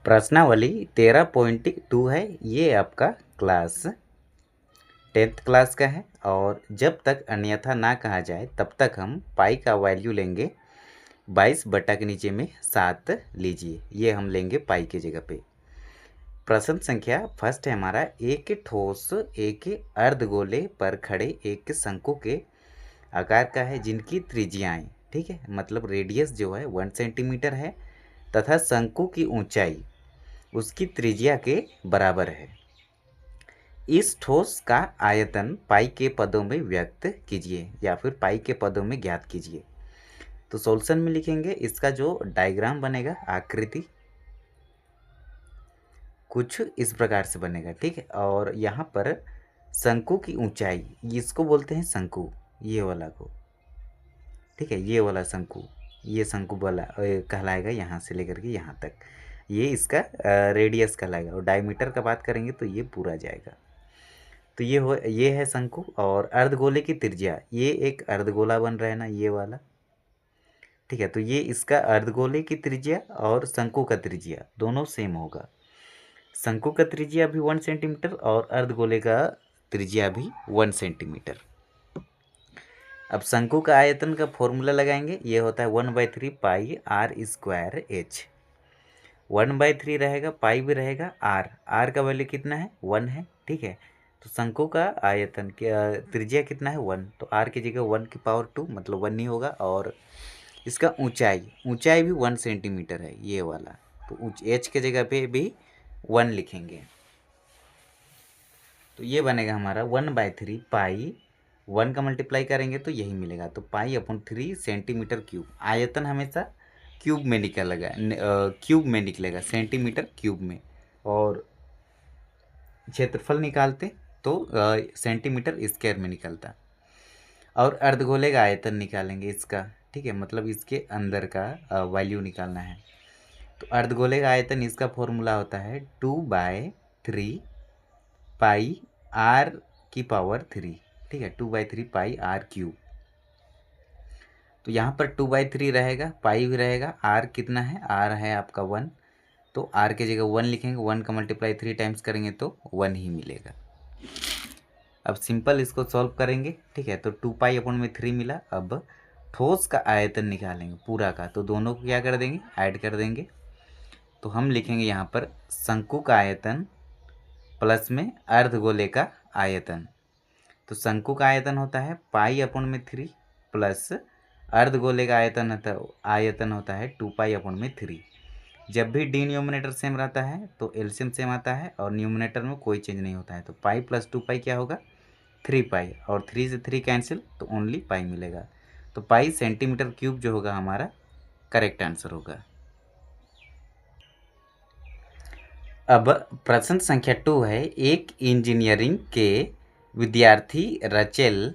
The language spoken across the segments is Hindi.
प्रश्नावली 13.2 है। ये आपका क्लास 10th क्लास का है और जब तक अन्यथा ना कहा जाए तब तक हम पाई का वैल्यू लेंगे 22 बटा के नीचे में 7 लीजिए। ये हम लेंगे पाई की जगह पे। प्रश्न संख्या फर्स्ट है हमारा, एक ठोस एक अर्धगोले पर खड़े एक शंकु के आकार का है जिनकी त्रिज्याएं, ठीक है, मतलब रेडियस जो है 1 सेंटीमीटर है तथा शंकु की ऊंचाई उसकी त्रिज्या के बराबर है। इस ठोस का आयतन पाई के पदों में व्यक्त कीजिए या फिर पाई के पदों में ज्ञात कीजिए। तो सॉल्यूशन में लिखेंगे, इसका जो डायग्राम बनेगा, आकृति कुछ इस प्रकार से बनेगा, ठीक है। और यहाँ पर शंकु की ऊंचाई, इसको बोलते हैं शंकु, ये वाला को, ठीक है, ये वाला शंकु, ये शंकु वाला कहलाएगा यहाँ से लेकर के यहाँ तक, ये इसका रेडियस कहलाएगा। और डायमीटर का बात करेंगे तो ये पूरा जाएगा। तो ये है शंकु। और अर्धगोले की त्रिज्या, ये एक अर्धगोला बन रहा है ना, ये वाला, ठीक है। तो ये इसका अर्धगोले की त्रिज्या और शंकु का त्रिज्या दोनों सेम होगा। शंकु का त्रिज्या भी 1 सेंटीमीटर और अर्धगोले का त्रिज्या भी 1 सेंटीमीटर। अब शंकु का आयतन का फॉर्मूला लगाएंगे, ये होता है 1/3 पाई आर स्क्वायर एच। 1/3 रहेगा, पाई भी रहेगा, आर का वैल्यू कितना है, 1 है, ठीक है। तो शंकु का आयतन त्रिज्या कितना है, 1, तो आर की जगह 1 की पावर 2 मतलब 1 ही होगा। और इसका ऊंचाई भी 1 सेंटीमीटर है, ये वाला, तो एच के जगह पे भी 1 लिखेंगे। तो ये बनेगा हमारा 1/3 पाई, 1 का मल्टीप्लाई करेंगे तो यही मिलेगा, तो पाई अपॉन 3 सेंटीमीटर क्यूब। आयतन हमेशा क्यूब में निकलेगा, क्यूब में निकलेगा, सेंटीमीटर क्यूब में। और क्षेत्रफल निकालते तो सेंटीमीटर स्क्वायर में निकलता। और अर्धगोले का आयतन निकालेंगे इसका, ठीक है, मतलब इसके अंदर का वैल्यू निकालना है। तो अर्धगोले का आयतन, इसका फॉर्मूला होता है 2/3 पाई आर की पावर 3, ठीक है, 2/3 पाई आर क्यूब। तो यहाँ पर 2/3 रहेगा, पाई भी रहेगा, आर कितना है, आर है आपका 1, तो आर के जगह 1 लिखेंगे, 1 का मल्टीप्लाई 3 टाइम्स करेंगे तो 1 ही मिलेगा। अब सिंपल इसको सॉल्व करेंगे, ठीक है। तो 2 पाई अपॉन में 3 मिला। अब ठोस का आयतन निकालेंगे पूरा का, तो दोनों को क्या कर देंगे, ऐड कर देंगे। तो हम लिखेंगे यहाँ पर शंकु का आयतन प्लस में अर्धगोले का आयतन। तो शंकु का आयतन होता है पाई अपॉन में 3 प्लस अर्धगोले का आयतन होता है 2 पाई अपॉन में 3। जब भी डिनोमिनेटर सेम रहता है तो एलसीएम सेम आता है और न्यूमिनेटर में कोई चेंज नहीं होता है। तो पाई प्लस 2 पाई क्या होगा, 3 पाई, और 3 से 3 कैंसिल तो ओनली पाई मिलेगा। तो पाई सेंटीमीटर क्यूब जो होगा हमारा करेक्ट आंसर होगा। अब प्रश्न संख्या 2 है, एक इंजीनियरिंग के विद्यार्थी रचेल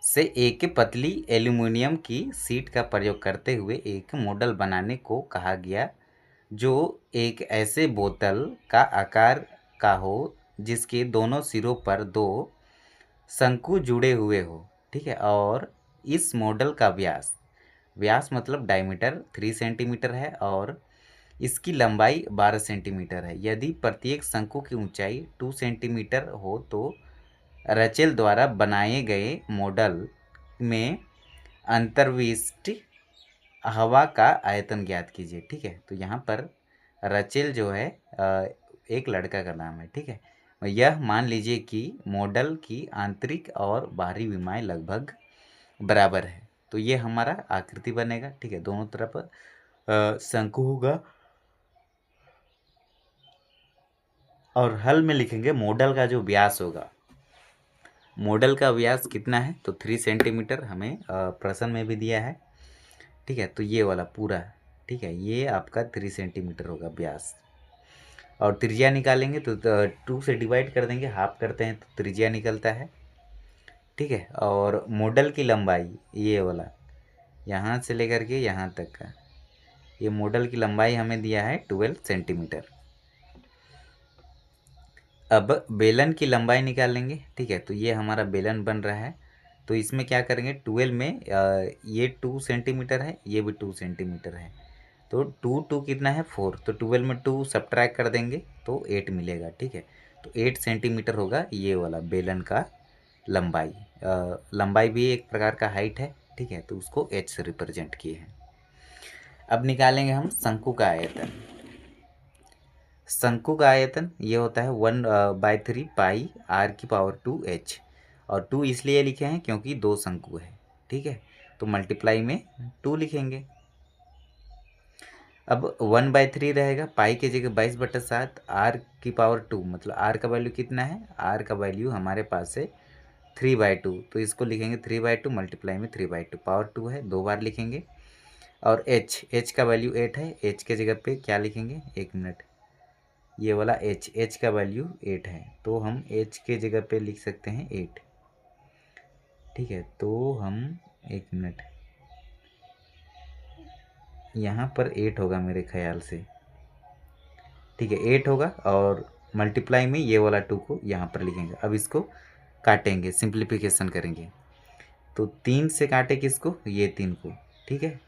से एक पतली एल्यूमिनियम की शीट का प्रयोग करते हुए एक मॉडल बनाने को कहा गया जो एक ऐसे बोतल का आकार का हो जिसके दोनों सिरों पर 2 शंकु जुड़े हुए हो, ठीक है। और इस मॉडल का व्यास मतलब डायमीटर 3 सेंटीमीटर है और इसकी लंबाई 12 सेंटीमीटर है। यदि प्रत्येक शंकु की ऊंचाई 2 सेंटीमीटर हो तो रचेल द्वारा बनाए गए मॉडल में अंतर्विष्ट हवा का आयतन ज्ञात कीजिए, ठीक है। तो यहाँ पर रचेल जो है एक लड़का का नाम है, ठीक है। यह मान लीजिए कि मॉडल की आंतरिक और बाहरी विमाएं लगभग बराबर है। तो ये हमारा आकृति बनेगा, ठीक है, दोनों तरफ शंकु होगा। और हल में लिखेंगे मॉडल का जो व्यास होगा, मॉडल का व्यास कितना है, तो 3 सेंटीमीटर हमें प्रश्न में भी दिया है, ठीक है। तो ये वाला पूरा, ठीक है, ये आपका 3 सेंटीमीटर होगा व्यास। और त्रिज्या निकालेंगे तो 2 से डिवाइड कर देंगे, हाफ करते हैं तो त्रिज्या निकलता है, ठीक है। और मॉडल की लंबाई, ये वाला यहाँ से लेकर के यहाँ तक का, ये मॉडल की लंबाई हमें दिया है 12 सेंटीमीटर। अब बेलन की लंबाई निकाल लेंगे, ठीक है। तो ये हमारा बेलन बन रहा है, तो इसमें क्या करेंगे, 12 में ये 2 सेंटीमीटर है, ये भी 2 सेंटीमीटर है, तो 2 कितना है 4, तो 12 में 2 सब्ट्रैक्ट कर देंगे तो 8 मिलेगा। ठीक है, तो 8 सेंटीमीटर होगा ये वाला बेलन का लंबाई। लंबाई भी एक प्रकार का हाइट है। ठीक है, तो उसको h से रिप्रेजेंट किए हैं। अब निकालेंगे हम शंकु का आयतन। शंकु का आयतन ये होता है 1/3 पाई r⁻²h, और 2 इसलिए लिखे हैं क्योंकि 2 शंकु है। ठीक है, तो मल्टीप्लाई में 2 लिखेंगे। अब 1/3 रहेगा, पाई की जगह 22/7, r⁻², मतलब r का वैल्यू कितना है, r का वैल्यू हमारे पास है 3/2, तो इसको लिखेंगे 3/2 मल्टीप्लाई में 3/2, पावर 2 है, 2 बार लिखेंगे। और h का वैल्यू 8 है, h के जगह पे क्या लिखेंगे, 1 मिनट, ये वाला h का वैल्यू 8 है, तो हम h के जगह पे लिख सकते हैं 8। ठीक है, तो हम 1 मिनट, यहाँ पर 8 होगा मेरे ख्याल से। ठीक है, 8 होगा, और मल्टीप्लाई में ये वाला 2 को यहाँ पर लिखेंगे। अब इसको काटेंगे, सिंप्लीफिकेशन करेंगे, तो 3 से काटे किसको, ये 3 को। ठीक है,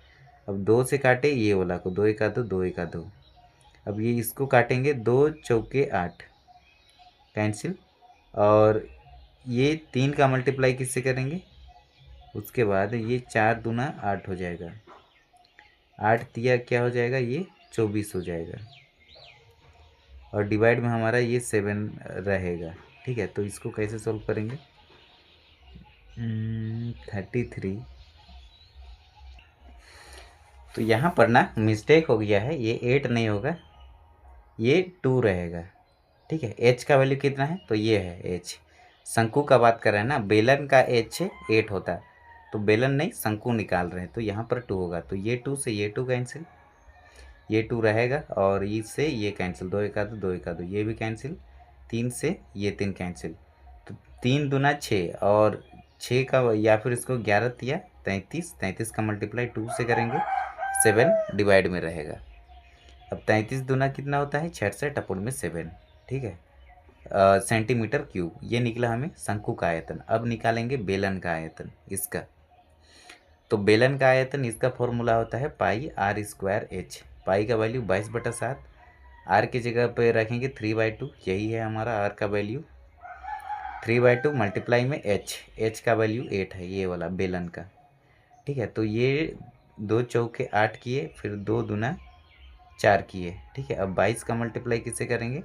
अब 2 से काटे ये वाला को, 2 1 2, 2 1 2। अब ये इसको काटेंगे, 2 चौके 8 कैंसिल, और ये 3 का मल्टीप्लाई किससे करेंगे, उसके बाद ये 4 दूना 8 हो जाएगा, 8 तिया क्या हो जाएगा, ये 24 हो जाएगा, और डिवाइड में हमारा ये 7 रहेगा। ठीक है, तो इसको कैसे सॉल्व करेंगे, 33, तो यहाँ पर ना मिस्टेक हो गया है, ये 8 नहीं होगा, ये 2 रहेगा। ठीक है, h का वैल्यू कितना है, तो ये है h। शंकु का बात कर रहे हैं ना, बेलन का h 8 होता है, तो बेलन नहीं शंकु निकाल रहे हैं, तो यहाँ पर 2 होगा, तो ये 2 से ये 2 कैंसिल, ये 2 रहेगा, और इससे ये कैंसिल, 2 1 2, 2 1 2, ये भी कैंसिल, 3 से ये 3 कैंसिल, तो 3 दूना 6, और 6 का, या फिर इसको 11 तिया 33, 33 का मल्टीप्लाई 2 से करेंगे, 7 डिवाइड में रहेगा। अब 33 दूना कितना होता है, 66 अपॉन में 7। ठीक है, सेंटीमीटर क्यूब, ये निकला हमें शंकु का आयतन। अब निकालेंगे बेलन का आयतन इसका। तो बेलन का आयतन, इसका फॉर्मूला होता है पाई r²h। पाई का वैल्यू 22/7, r की जगह पे रखेंगे 3/2, यही है हमारा r का वैल्यू, 3/2 मल्टीप्लाई में h का वैल्यू 8 है, ये वाला बेलन का। ठीक है, तो ये 2 चौके 8 किए, फिर 2 दूना 4 किए। ठीक है, अब 22 का मल्टीप्लाई किससे करेंगे,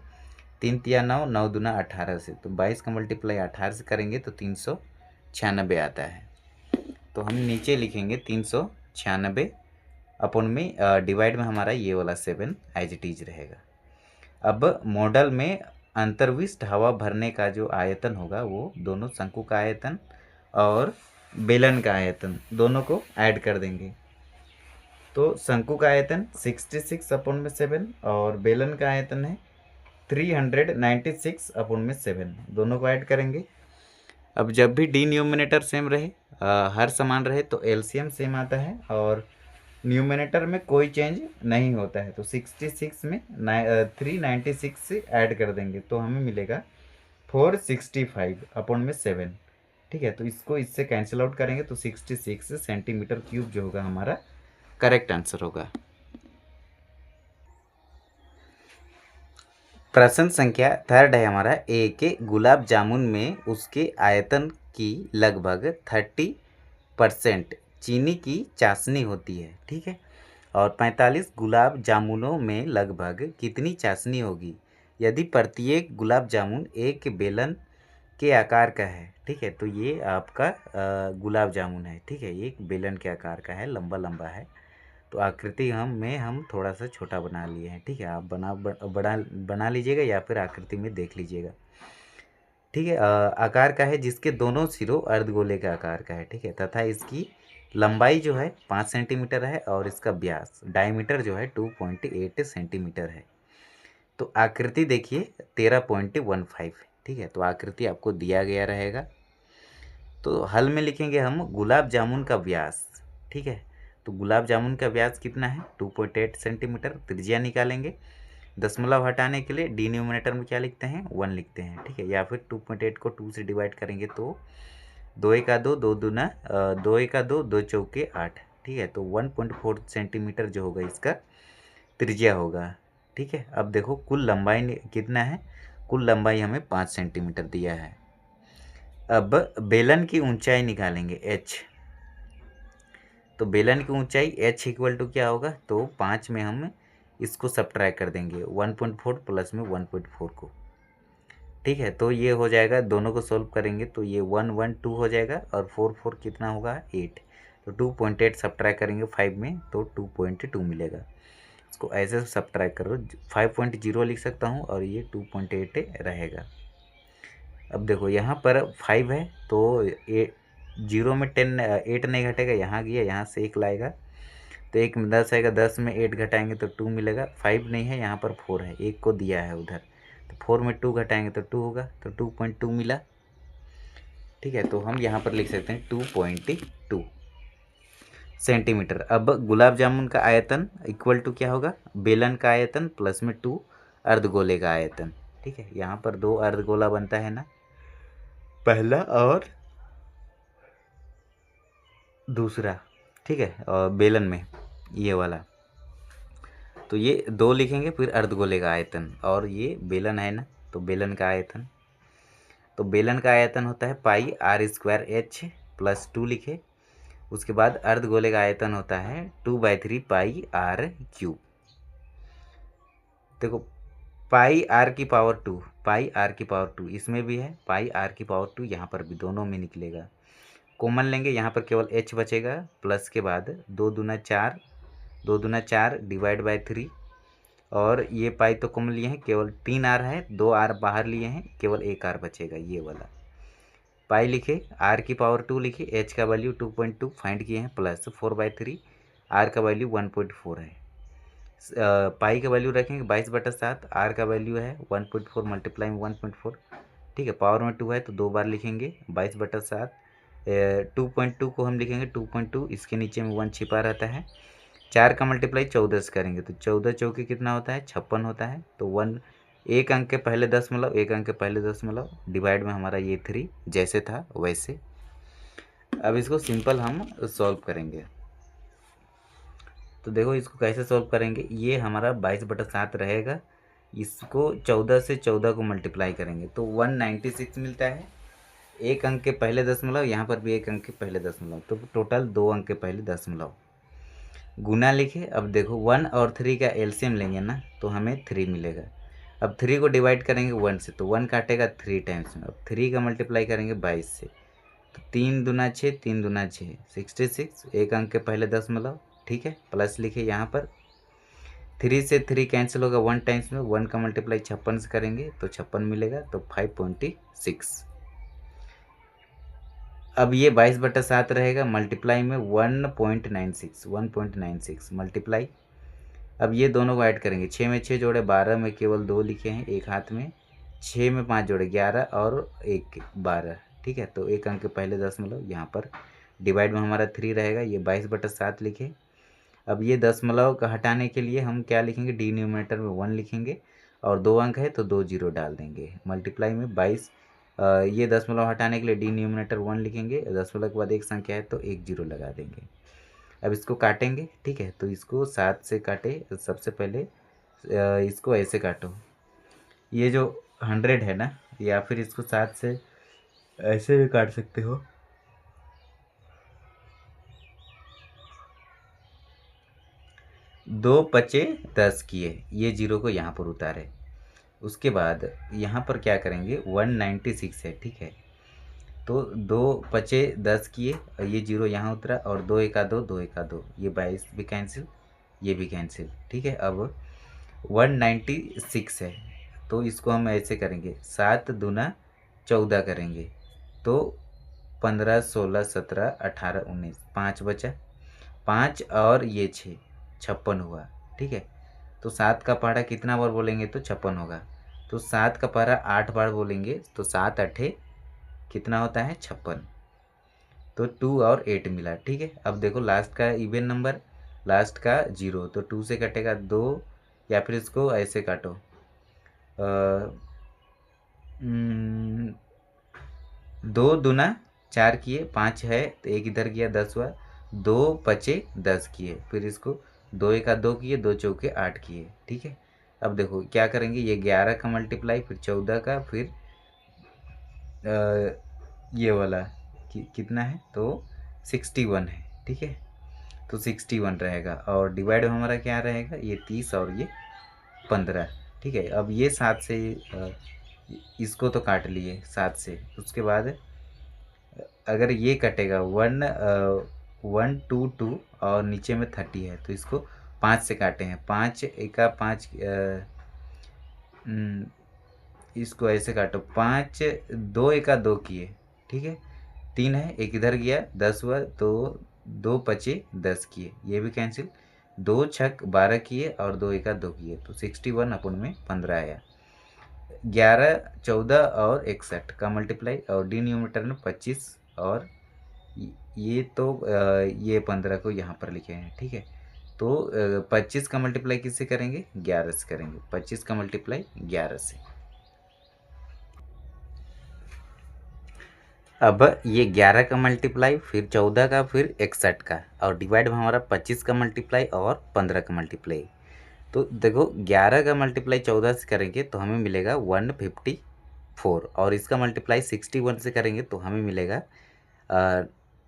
3 तिया 9, 9 दूना 18 से, तो 22 का मल्टीप्लाई 18 से करेंगे तो 396 आता है। तो हम नीचे लिखेंगे 396 अपॉन में डिवाइड में हमारा ये वाला 7 एज इट इज रहेगा। अब मॉडल में अंतर्विष्ट हवा भरने का जो आयतन होगा, वो दोनों शंकु का आयतन और बेलन का आयतन दोनों को ऐड कर देंगे। तो शंकु का आयतन 66 अपॉन में 7, और बेलन का आयतन है 396 अपॉन में 7, दोनों को ऐड करेंगे। अब जब भी डिनोमिनेटर सेम रहे, हर समान रहे, तो एलसीएम सेम आता है, और न्यूमिनेटर में कोई चेंज नहीं होता है, तो 66 में 396 से ऐड कर देंगे, तो हमें मिलेगा 465 अपॉन में 7। ठीक है, तो इसको इससे कैंसिल आउट करेंगे, तो 66 सेंटीमीटर क्यूब जो होगा हमारा करेक्ट आंसर होगा। प्रश्न संख्या 3 है हमारा, एक गुलाब जामुन में उसके आयतन की लगभग 30% चीनी की चाशनी होती है। ठीक है, और 45 गुलाब जामुनों में लगभग कितनी चाशनी होगी यदि प्रत्येक गुलाब जामुन एक बेलन के आकार का है। ठीक है, तो ये आपका गुलाब जामुन है। ठीक है, ये एक बेलन के आकार का है, लंबा लंबा है, तो आकृति हम थोड़ा सा छोटा बना लिए हैं। ठीक है, आप बना लीजिएगा, या फिर आकृति में देख लीजिएगा। ठीक है, आकार का है, जिसके दोनों सिरों अर्धगोले के आकार का है। ठीक है, तथा इसकी लंबाई जो है 5 सेंटीमीटर है, और इसका व्यास डायमीटर जो है 2.8 सेंटीमीटर है। तो आकृति देखिए 13.15। ठीक है, तो आकृति आपको दिया गया रहेगा। तो हल में लिखेंगे हम गुलाब जामुन का व्यास। ठीक है, तो गुलाब जामुन का व्यास कितना है, 2.8 सेंटीमीटर। त्रिज्या निकालेंगे, दशमलव हटाने के लिए डिनोमिनेटर में क्या लिखते हैं, 1 लिखते हैं। ठीक है, या फिर 2.8 को 2 से डिवाइड करेंगे तो 2 1 2, 2 दूना 2 1 2, 2 चौके 8। ठीक है, तो 1.4 सेंटीमीटर जो होगा इसका त्रिज्या होगा। ठीक है, अब देखो कुल लंबाई कितना है, कुल लंबाई हमें 5 सेंटीमीटर दिया है। अब बेलन की ऊंचाई निकालेंगे h। तो बेलन की ऊंचाई h इक्वल टू क्या होगा, तो 5 में हम इसको सब्ट्रैक्ट कर देंगे 1.4 प्लस में 1.4 को। ठीक है, तो ये हो जाएगा, दोनों को सॉल्व करेंगे तो ये 1 1 2 हो जाएगा और 4 4 कितना होगा 8। तो 2.8 सब्ट्रैक्ट करेंगे 5 में तो 2.2 मिलेगा। इसको ऐसे सब्ट्रैक्ट करो, 5.0 लिख सकता हूँ और ये 2.8 रहेगा। अब देखो यहाँ पर 5 है तो 0 में 10 8 नहीं घटेगा, यहाँ गया, यहाँ से 1 लाएगा तो 1 में 10 आएगा, 10 में 8 घटाएंगे तो 2 मिलेगा। 5 नहीं है, यहाँ पर 4 है, 1 को दिया है उधर, तो 4 में 2 घटाएंगे तो 2 होगा, तो 2.2 मिला। ठीक है, तो हम यहाँ पर लिख सकते हैं 2.2 सेंटीमीटर। अब गुलाब जामुन का आयतन इक्वल टू क्या होगा, बेलन का आयतन प्लस में 2 अर्धगोले का आयतन। ठीक है, यहाँ पर 2 अर्धगोला बनता है ना, पहला और दूसरा। ठीक है, और बेलन में ये वाला, तो ये 2 लिखेंगे, फिर अर्धगोले का आयतन, और ये बेलन है ना, तो बेलन का आयतन, तो बेलन का आयतन होता है पाई आर स्क्वायर एच प्लस 2 लिखे। उसके बाद अर्धगोले का आयतन होता है 2/3 पाई आर क्यूब। देखो पाई आर की पावर 2, पाई आर की पावर 2 इसमें भी है, पाई आर की पावर 2 यहाँ पर भी, दोनों में निकलेगा। कॉमन लेंगे, यहाँ पर केवल h बचेगा, प्लस के बाद 2 दूना 4, 2 दूना 4 डिवाइड बाय 3, और ये पाई तो कॉमन लिए हैं, केवल 3 आर है, 2 आर बाहर लिए हैं, केवल 1 आर बचेगा ये वाला। पाई लिखे, आर की पावर 2 लिखे, h का वैल्यू 2.2 फाइंड किए हैं, प्लस 4/3, आर का वैल्यू 1.4 है। पाई का वैल्यू रखेंगे 22/7, आर का वैल्यू है 1.4 मल्टीप्लाई में 1.4। ठीक है, पावर में 2 है तो 2 बार लिखेंगे 22/7। 2.2 को हम लिखेंगे 2.2, इसके नीचे में 1 छिपा रहता है। 4 का मल्टीप्लाई 14 से करेंगे तो 14 चौके कितना होता है 56 होता है। तो 1 एक अंक के पहले दशमलव, एक अंक के पहले दशमलव, डिवाइड में हमारा ये 3 जैसे था वैसे। अब इसको सिंपल हम सॉल्व करेंगे, तो देखो इसको कैसे सॉल्व करेंगे। ये हमारा 22/7 रहेगा, इसको 14 से 14 को मल्टीप्लाई करेंगे तो 196 मिलता है। एक अंक के पहले दशमलव, यहाँ पर भी एक अंक के पहले दशमलव, तो टोटल 2 अंक के पहले दशमलव। गुना लिखे, अब देखो 1 और 3 का एलसीएम लेंगे ना तो हमें 3 मिलेगा। अब 3 को डिवाइड करेंगे 1 से तो 1 काटेगा 3 टाइम्स में। अब 3 का मल्टीप्लाई करेंगे 22 से, तो 3 दूना 6, 3 दूना 6, 66, एक अंक के पहले दशमलव। ठीक है, प्लस लिखे, यहाँ पर 3 से 3 कैंसिल होगा 1 टाइम्स में, 1 का मल्टीप्लाई 56 से करेंगे तो 56 मिलेगा, तो 5.6। अब ये 22/7 रहेगा, मल्टीप्लाई में 1.96 मल्टीप्लाई। अब ये दोनों को ऐड करेंगे, 6 में 6 जोड़े 12, में केवल 2 लिखे हैं एक हाथ में, 6 में 5 जोड़े 11 और 1 12। ठीक है, तो एक अंक के पहले दशमलव, यहाँ पर डिवाइड में हमारा 3 रहेगा, ये 22/7 लिखे। अब ये दशमलव का हटाने के लिए हम क्या लिखेंगे, डिनोमिनेटर में 1 लिखेंगे, और 2 अंक है तो 2 जीरो डाल देंगे, मल्टीप्लाई में 22। ये दशमलव हटाने के लिए डिनोमिनेटर 1 लिखेंगे, दशमलव के बाद एक संख्या है तो 1 जीरो लगा देंगे। अब इसको काटेंगे। ठीक है, तो इसको 7 से काटे, सबसे पहले इसको ऐसे काटो, ये जो 100 है ना, या फिर इसको 7 से ऐसे भी काट सकते हो। 2 पचे 10 किए, ये जीरो को यहाँ पर उतारे। उसके बाद यहाँ पर क्या करेंगे, 196 है। ठीक है, तो 2 पचे 10 किए, ये जीरो यहाँ उतरा, और 2 एका 2, 2 एका 2, ये 22 भी कैंसिल, ये भी कैंसिल। ठीक है, अब 196 है तो इसको हम ऐसे करेंगे, 7 दूना 14 करेंगे तो 15 16 17 18 19, 5 बचा, 5 और ये 6, 56 हुआ। ठीक है, तो 7 का पहाड़ा कितना बार बोलेंगे तो 56 होगा, तो 7 का पहाड़ा 8 बार बोलेंगे तो 7 8 कितना होता है 56, तो 2 और 8 मिला। ठीक है, अब देखो लास्ट का इवन नंबर, लास्ट का 0, तो 2 से कटेगा 2, या फिर इसको ऐसे काटो, 2 दूना 4 किए, 5 है तो 1 इधर गया 10 हुआ, 2 पचे 10 किए, फिर इसको 2 एका 2 किए, 2 चौके 8 किए, ठीक है। अब देखो क्या करेंगे, ये 11 का मल्टीप्लाई, फिर 14 का, फिर ये वाला कितना है, तो 61 है, ठीक है। तो 61 रहेगा, और डिवाइड हमारा क्या रहेगा, ये 30 और ये 15, ठीक है। अब ये 7 से इसको तो काट लिए 7 से, उसके बाद अगर ये कटेगा 1 1 2 2 और नीचे में 30 है, तो इसको 5 से काटे हैं, 5 एका 5, इसको ऐसे काटो, 5 2 एका 2 किए, ठीक है। 3 है, एक इधर गया, 10 हुआ, तो 2 पचे 10 किए, ये भी कैंसिल, 2 छक 12 किए और 2 एका 2 किए, तो 61 अपन में 15 आया। 11 14 और 61 का मल्टीप्लाई, और डिनोमिनेटर में 25, और ये तो ये 15 को यहाँ पर लिखे हैं, ठीक है। तो 25 का मल्टीप्लाई किससे करेंगे, 11 से करेंगे, 25 का मल्टीप्लाई 11 से। अब ये 11 का मल्टीप्लाई, फिर 14 का, फिर 61 का, और डिवाइड में हमारा 25 का मल्टीप्लाई और 15 का मल्टीप्लाई। तो देखो 11 का मल्टीप्लाई 14 से करेंगे तो हमें मिलेगा 154, और इसका मल्टीप्लाई 61 से करेंगे तो हमें मिलेगा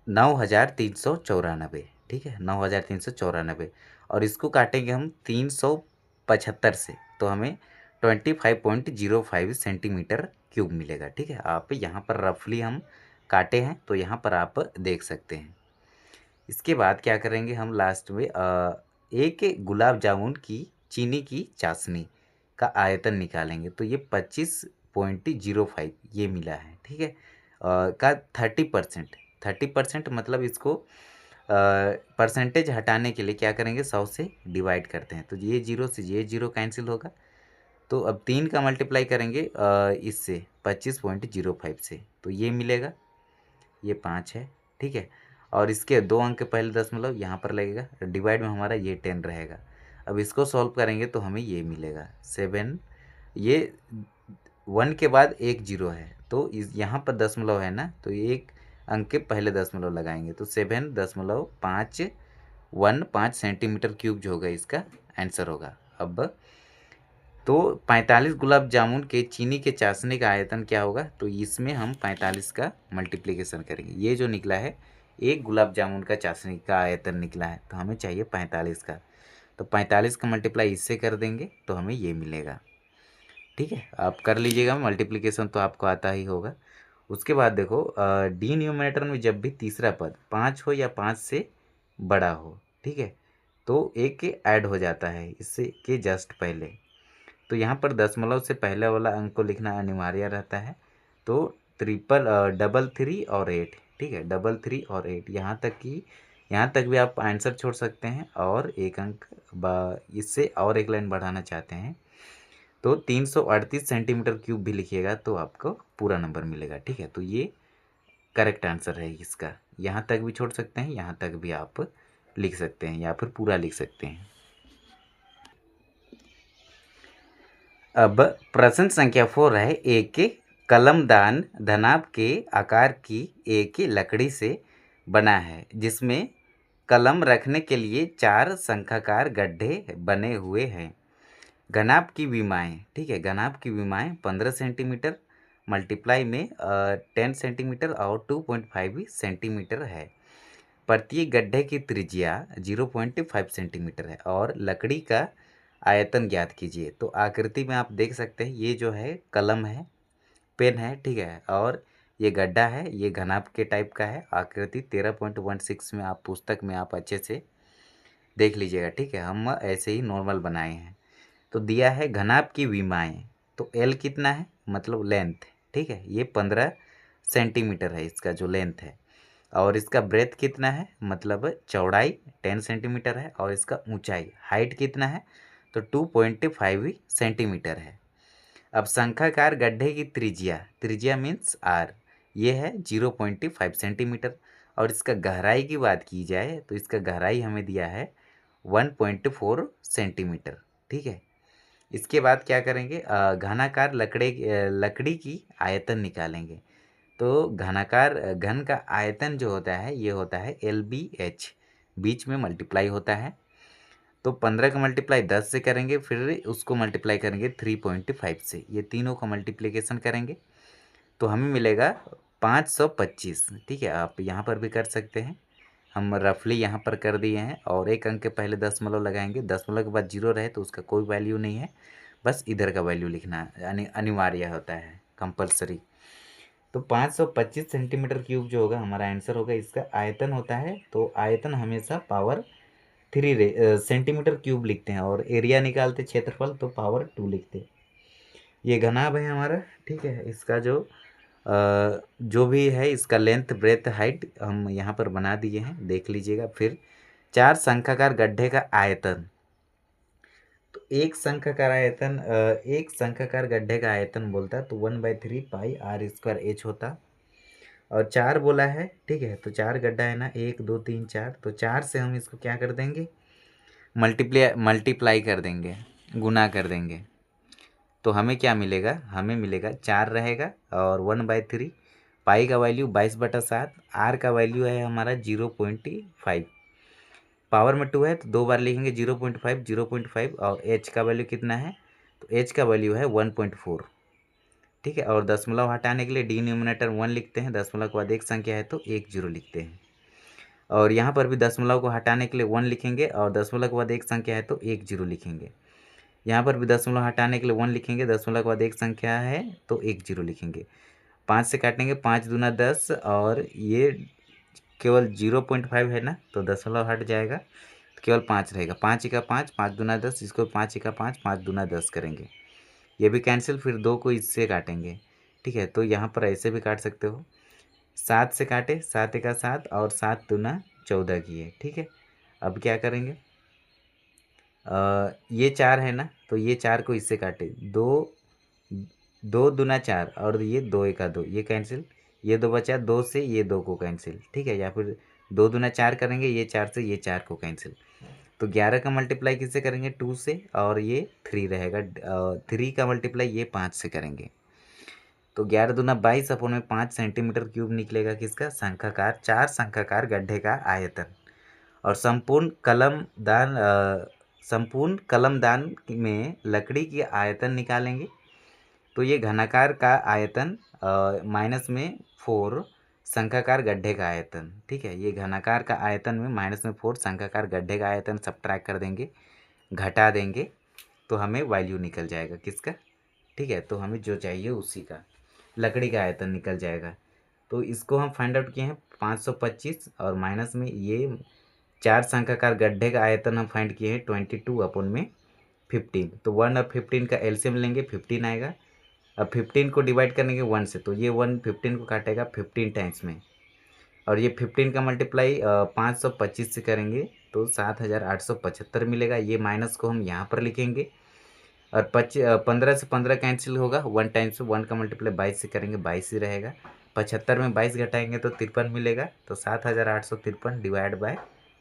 9394, ठीक है, 9394। और इसको काटेंगे हम 375 से, तो हमें 25.05 सेंटीमीटर क्यूब मिलेगा, ठीक है। आप यहाँ पर रफली हम काटे हैं, तो यहाँ पर आप देख सकते हैं। इसके बाद क्या करेंगे हम लास्ट में, एक गुलाब जामुन की चीनी की चाशनी का आयतन निकालेंगे, तो ये 25.05 ये मिला है, ठीक है। का 30% मतलब इसको परसेंटेज हटाने के लिए क्या करेंगे, 100 से डिवाइड करते हैं, तो ये 0 से ये 0 कैंसिल होगा। तो अब 3 का मल्टीप्लाई करेंगे इससे 25.05 से, तो ये मिलेगा, ये 5 है, ठीक है। और इसके 2 अंक के पहले दशमलव यहाँ पर लगेगा, डिवाइड में हमारा ये 10 रहेगा। अब इसको सॉल्व करेंगे तो हमें ये मिलेगा 7, ये 1 के बाद एक 0 है, तो इस यहाँ पर दशमलव है ना, तो एक अंक के पहले दशमलव लगाएंगे, तो 7.515 सेंटीमीटर क्यूब जो होगा इसका आंसर होगा। अब तो 45 गुलाब जामुन के चीनी के चाशनी का आयतन क्या होगा, तो इसमें हम 45 का मल्टीप्लिकेशन करेंगे, ये जो निकला है एक गुलाब जामुन का चाशनी का आयतन निकला है, तो हमें चाहिए 45 का, तो 45 का मल्टीप्लाई इससे कर देंगे तो हमें ये मिलेगा, ठीक है। आप कर लीजिएगा मल्टीप्लिकेशन, तो आपको आता ही होगा। उसके बाद देखो डिनोमिनेटर में जब भी तीसरा पद 5 हो या 5 से बड़ा हो, ठीक है, तो एक ऐड हो जाता है इससे के जस्ट पहले, तो यहाँ पर दशमलव से पहले वाला अंक को लिखना अनिवार्य रहता है, तो 333 और 8, ठीक है, 33 और 8, यहाँ तक भी आप आंसर छोड़ सकते हैं, और एक अंक इससे और एक लाइन बढ़ाना चाहते हैं तो 338 सेंटीमीटर क्यूब भी लिखिएगा तो आपको पूरा नंबर मिलेगा, ठीक है। तो ये करेक्ट आंसर है इसका, यहाँ तक भी छोड़ सकते हैं, यहाँ तक भी आप लिख सकते हैं, या फिर पूरा लिख सकते हैं। अब प्रश्न संख्या 4 है, एक कलमदान धनाभ के आकार की एक लकड़ी से बना है, जिसमें कलम रखने के लिए 4 शंखाकार गड्ढे बने हुए हैं। घनाभ की विमाएँ, ठीक है, घनाभ की विमाएँ 15 सेंटीमीटर मल्टीप्लाई में 10 सेंटीमीटर और 2.5 सेंटीमीटर है। प्रत्येक गड्ढे की त्रिज्या 0.5 सेंटीमीटर है, और लकड़ी का आयतन ज्ञात कीजिए। तो आकृति में आप देख सकते हैं, ये जो है कलम है, पेन है, ठीक है, और ये गड्ढा है, ये घनाभ के टाइप का है। आकृति 13.16 में आप पुस्तक में आप अच्छे से देख लीजिएगा, ठीक है, हम ऐसे ही नॉर्मल बनाए हैं। तो दिया है घनाभ की विमाएँ, तो एल कितना है, मतलब लेंथ, ठीक है, ये 15 सेंटीमीटर है इसका जो लेंथ है, और इसका ब्रेथ कितना है, मतलब चौड़ाई 10 सेंटीमीटर है, और इसका ऊंचाई हाइट कितना है, तो 2.5 सेंटीमीटर है। अब शंखाकार गड्ढे की त्रिज्या मीन्स आर, ये है 0.5 सेंटीमीटर, और इसका गहराई की बात की जाए तो इसका गहराई हमें दिया है 1.4 सेंटीमीटर, ठीक है। इसके बाद क्या करेंगे, घनाकार लकड़ी की आयतन निकालेंगे। तो घनाकार घन का आयतन जो होता है ये होता है LBH, बीच में मल्टीप्लाई होता है। तो 15 का मल्टीप्लाई 10 से करेंगे, फिर उसको मल्टीप्लाई करेंगे 3.5 से, ये तीनों का मल्टीप्लिकेशन करेंगे तो हमें मिलेगा 525। ठीक है, आप यहाँ पर भी कर सकते हैं, हम रफली यहाँ पर कर दिए हैं। और एक अंक के पहले दशमलव लगाएंगे, दशमलव के बाद जीरो रहे तो उसका कोई वैल्यू नहीं है, बस इधर का वैल्यू लिखना यानी अनिवार्य होता है, कंपलसरी। तो 525 सेंटीमीटर क्यूब जो होगा हमारा आंसर होगा। इसका आयतन होता है, तो आयतन हमेशा पावर 3 सेंटीमीटर क्यूब लिखते हैं, और एरिया निकालते क्षेत्रफल तो पावर 2 लिखते हैं। ये घनाभ है हमारा। ठीक है, इसका जो भी है इसका लेंथ ब्रेथ हाइट हम यहाँ पर बना दिए हैं, देख लीजिएगा। फिर 4 शंखाकार गड्ढे का आयतन, तो एक शंखाकार गड्ढे का आयतन बोलता है तो 1/3 पाई आर स्क्वायर एच होता। और 4 बोला है, ठीक है, तो 4 गड्ढा है ना, 1 2 3 4, तो 4 से हम इसको क्या कर देंगे, मल्टीप्लाई कर देंगे, गुना कर देंगे। तो हमें क्या मिलेगा, हमें मिलेगा 4 रहेगा और 1/3, पाई का वैल्यू 22/7, आर का वैल्यू है हमारा 0.5, पावर में 2 है तो 2 बार लिखेंगे 0.5 और एच का वैल्यू कितना है, तो एच का वैल्यू है 1.4। ठीक है, और दशमलव हटाने के लिए डिनोमिनेटर 1 लिखते हैं, दशमलव के बाद एक संख्या है तो 1 0 लिखते हैं। और यहाँ पर भी दशमलव को हटाने के लिए 1 लिखेंगे और दशमलव के बाद एक संख्या है तो 1 0 लिखेंगे। यहाँ पर भी दशमलव हटाने के लिए 1 लिखेंगे, दशमलव के बाद एक संख्या है तो 1 0 लिखेंगे। 5 से काटेंगे, 5 दूना 10, और ये केवल 0.5 है ना, तो दशमलव हट जाएगा तो केवल 5 रहेगा। 5 का 5, 5 दूना 10, इसको 5 का 5, 5 दूना 10 करेंगे, ये भी कैंसिल। फिर 2 को इससे काटेंगे। ठीक है, तो यहाँ पर ऐसे भी काट सकते हो, 7 से काटे, 7 का 7 और 7 दूना 14 किए। ठीक है, अब क्या करेंगे, ये 4 है ना, तो ये 4 को इससे काटे, 2 दूना 4 और ये 2 1 2, ये कैंसिल, ये 2 बचा, 2 से ये 2 को कैंसिल। ठीक है, या फिर 2 दूना 4 करेंगे, ये 4 से ये 4 को कैंसिल। तो 11 का मल्टीप्लाई किससे करेंगे, 2 से, और ये 3 रहेगा। 3 का मल्टीप्लाई ये 5 से करेंगे, तो 11 दूना 22 अपन में 5 सेंटीमीटर क्यूब निकलेगा किसका, शंखाकार, 4 शंखाकार गड्ढे का आयतन। और संपूर्ण कलमदान में लकड़ी की आयतन निकालेंगे, तो ये घनाकार का आयतन माइनस में 4 शंखाकार गड्ढे का आयतन। ठीक है, ये घनाकार का आयतन में माइनस में 4 शंखाकार गड्ढे का आयतन सब्ट्रैक्ट कर देंगे, घटा देंगे, तो हमें वैल्यू निकल जाएगा किसका। ठीक है, तो हमें जो चाहिए उसी का लकड़ी का आयतन निकल जाएगा। तो इसको हम फाइंड आउट किए हैं 525, और माइनस में ये 4 शंखाकार गड्ढे का आयतन हम फाइंड किए हैं 22/15। तो 1 और 15 का एलसीएम लेंगे, 15 आएगा। अब 15 को डिवाइड करेंगे 1 से, तो ये 1 15 को काटेगा 15 टाइम्स में, और ये 15 का मल्टीप्लाई 525 से करेंगे तो 7875 मिलेगा। ये माइनस को हम यहाँ पर लिखेंगे, और 15 से 15 कैंसिल होगा, 1 टाइम्स 1 का मल्टीप्लाई 22 से करेंगे, 22 ही रहेगा। 75 में 22 घटाएंगे तो 53 मिलेगा, तो 7853 डिवाइड बाय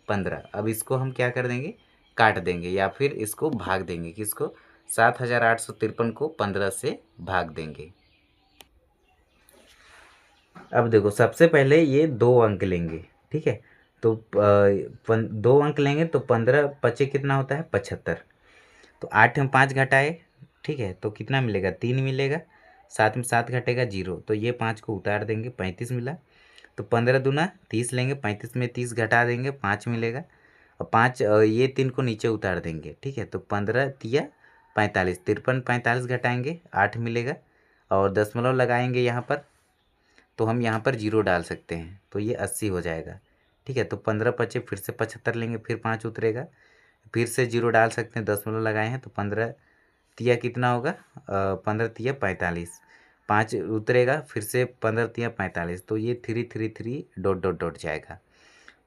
15। अब इसको हम क्या कर देंगे, काट देंगे, या फिर इसको भाग देंगे, किसको, 7853 को 15 से भाग देंगे। अब देखो, सबसे पहले ये 2 अंक लेंगे। ठीक है, तो 2 अंक लेंगे तो 15 पचे कितना होता है, 75। तो 8 में 5 घटाए, ठीक है, तो कितना मिलेगा, 3 मिलेगा। 7 में 7 घटेगा 0, तो ये 5 को उतार देंगे, 35 मिला। तो 15 दूना 30 लेंगे, 35 में 30 घटा देंगे, 5 मिलेगा। और 5 ये 3 को नीचे उतार देंगे। ठीक है, तो 15 तिया 45, 53 45 घटाएंगे, 8 मिलेगा। और दशमलव लगाएंगे यहाँ पर, तो हम यहाँ पर 0 डाल सकते हैं, तो ये 80 हो जाएगा। ठीक है, तो 15 पचे फिर से 75 लेंगे, फिर 5 उतरेगा, फिर से 0 डाल सकते हैं, दशमलव लगाए हैं, तो 15 तिया कितना होगा, 15 तिया 45, 5 उतरेगा, फिर से 15 तिया 45, तो ये 333 डॉट डॉट डॉट जाएगा।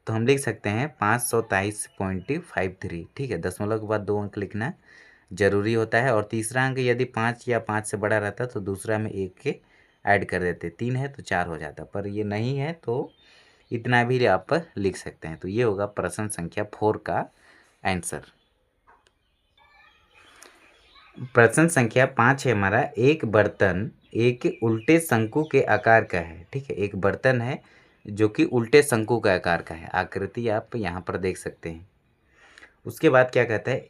तो हम लिख सकते हैं 523.53। ठीक है, दशमलव के बाद 2 अंक लिखना जरूरी होता है। और तीसरा अंक यदि 5 या 5 से बड़ा रहता तो दूसरा में 1 के ऐड कर देते, 3 है तो 4 हो जाता, पर ये नहीं है तो इतना भी आप लिख सकते हैं। तो ये होगा प्रश्न संख्या 4 का आंसर। प्रश्न संख्या 5 है हमारा, एक बर्तन एक उल्टे शंकु के आकार का है। ठीक है, एक बर्तन है जो कि उल्टे शंकु के आकार का है, आकृति आप यहाँ पर देख सकते हैं। उसके बाद क्या कहता है,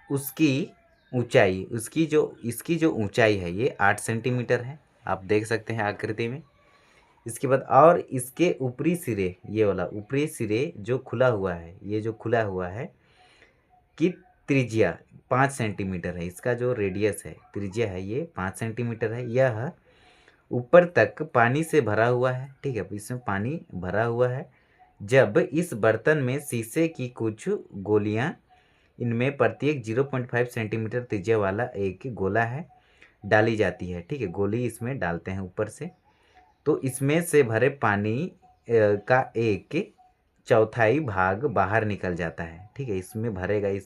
उसकी ऊंचाई, इसकी जो ऊंचाई है ये 8 सेंटीमीटर है, आप देख सकते हैं आकृति में। इसके बाद और इसके ऊपरी सिरे, ये वाला ऊपरी सिरे जो खुला हुआ है, ये जो खुला हुआ है की त्रिज्या 5 सेंटीमीटर है। इसका जो रेडियस है, त्रिज्या है, ये 5 सेंटीमीटर है। यह ऊपर तक पानी से भरा हुआ है। ठीक है, इसमें पानी भरा हुआ है। जब इस बर्तन में शीशे की कुछ गोलियां, इनमें प्रत्येक 0.5 सेंटीमीटर त्रिज्या वाला एक गोला है, डाली जाती है। ठीक है, गोली इसमें डालते हैं ऊपर से, तो इसमें से भरे पानी का एक चौथाई भाग बाहर निकल जाता है। ठीक है, इसमें भरेगा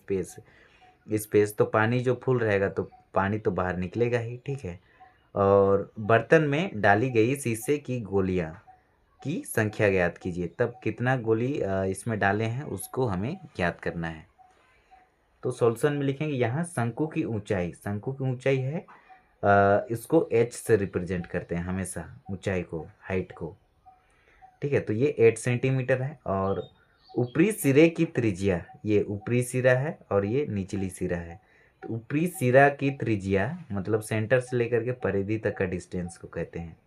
स्पेस तो पानी जो फुल रहेगा तो पानी तो बाहर निकलेगा ही। ठीक है, और बर्तन में डाली गई शीशे की गोलियां की संख्या ज्ञात कीजिए। तब कितना गोली इसमें डाले हैं उसको हमें ज्ञात करना है। तो सॉल्यूशन में लिखेंगे यहाँ शंकु की ऊंचाई है, इसको h से रिप्रेजेंट करते हैं हमेशा, ऊंचाई को, हाइट को। ठीक है, तो ये 8 सेंटीमीटर है। और ऊपरी सिरे की त्रिज्या, ये ऊपरी सिरा है और ये निचली सिरा है। तो ऊपरी सिरा की त्रिज्या मतलब सेंटर से लेकर के परिधि तक का डिस्टेंस को कहते हैं।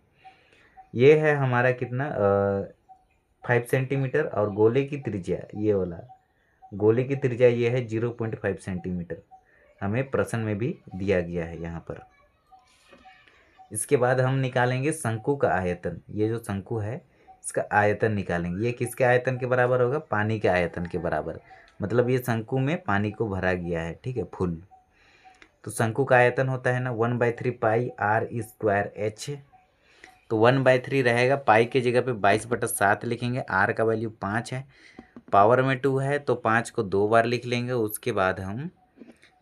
ये है हमारा कितना, 5 सेंटीमीटर। और गोले की त्रिज्या, ये वाला गोले की त्रिज्या ये है 0.5 सेंटीमीटर, हमें प्रश्न में भी दिया गया है यहाँ पर। इसके बाद हम निकालेंगे शंकु का आयतन। ये जो शंकु है इसका आयतन निकालेंगे। ये किसके आयतन के बराबर होगा, पानी के आयतन के बराबर। मतलब ये शंकु में पानी को भरा गया है। ठीक है, फुल। तो शंकु का आयतन होता है ना 1/3 पाई आर स्क्वायर एच। तो 1/3 रहेगा, पाई की जगह पे 22/7 लिखेंगे। आर का वैल्यू 5 है, पावर में 2 है तो 5 को 2 बार लिख लेंगे। उसके बाद हम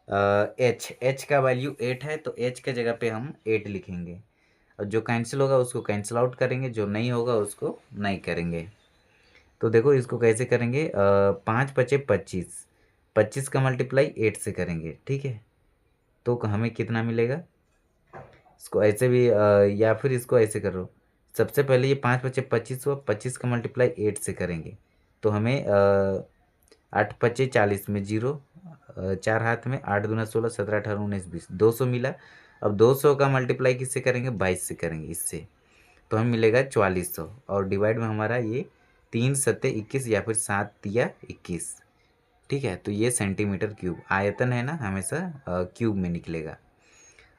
एच का वैल्यू 8 है तो एच के जगह पे हम 8 लिखेंगे। और जो कैंसिल होगा उसको कैंसिल आउट करेंगे, जो नहीं होगा उसको नहीं करेंगे। तो देखो इसको कैसे करेंगे, 5 × 25, 25 का मल्टीप्लाई 8 से करेंगे। ठीक है, तो हमें कितना मिलेगा, इसको ऐसे भी या फिर इसको ऐसे करो। सबसे पहले ये 5 × 25 हुआ, 25 का मल्टीप्लाई 8 से करेंगे तो हमें 8 × 25 40 में 0, 4 हाथ में, 8 दूना 16, 17 18 19 20, 200 मिला। अब 200 का मल्टीप्लाई किससे करेंगे, 22 से करेंगे इससे, तो हमें मिलेगा 4400। और डिवाइड में हमारा ये 3 सत्ते 21 या फिर 7 तिया 21। ठीक है, तो ये सेंटीमीटर क्यूब आयतन है ना, हमेशा क्यूब में निकलेगा।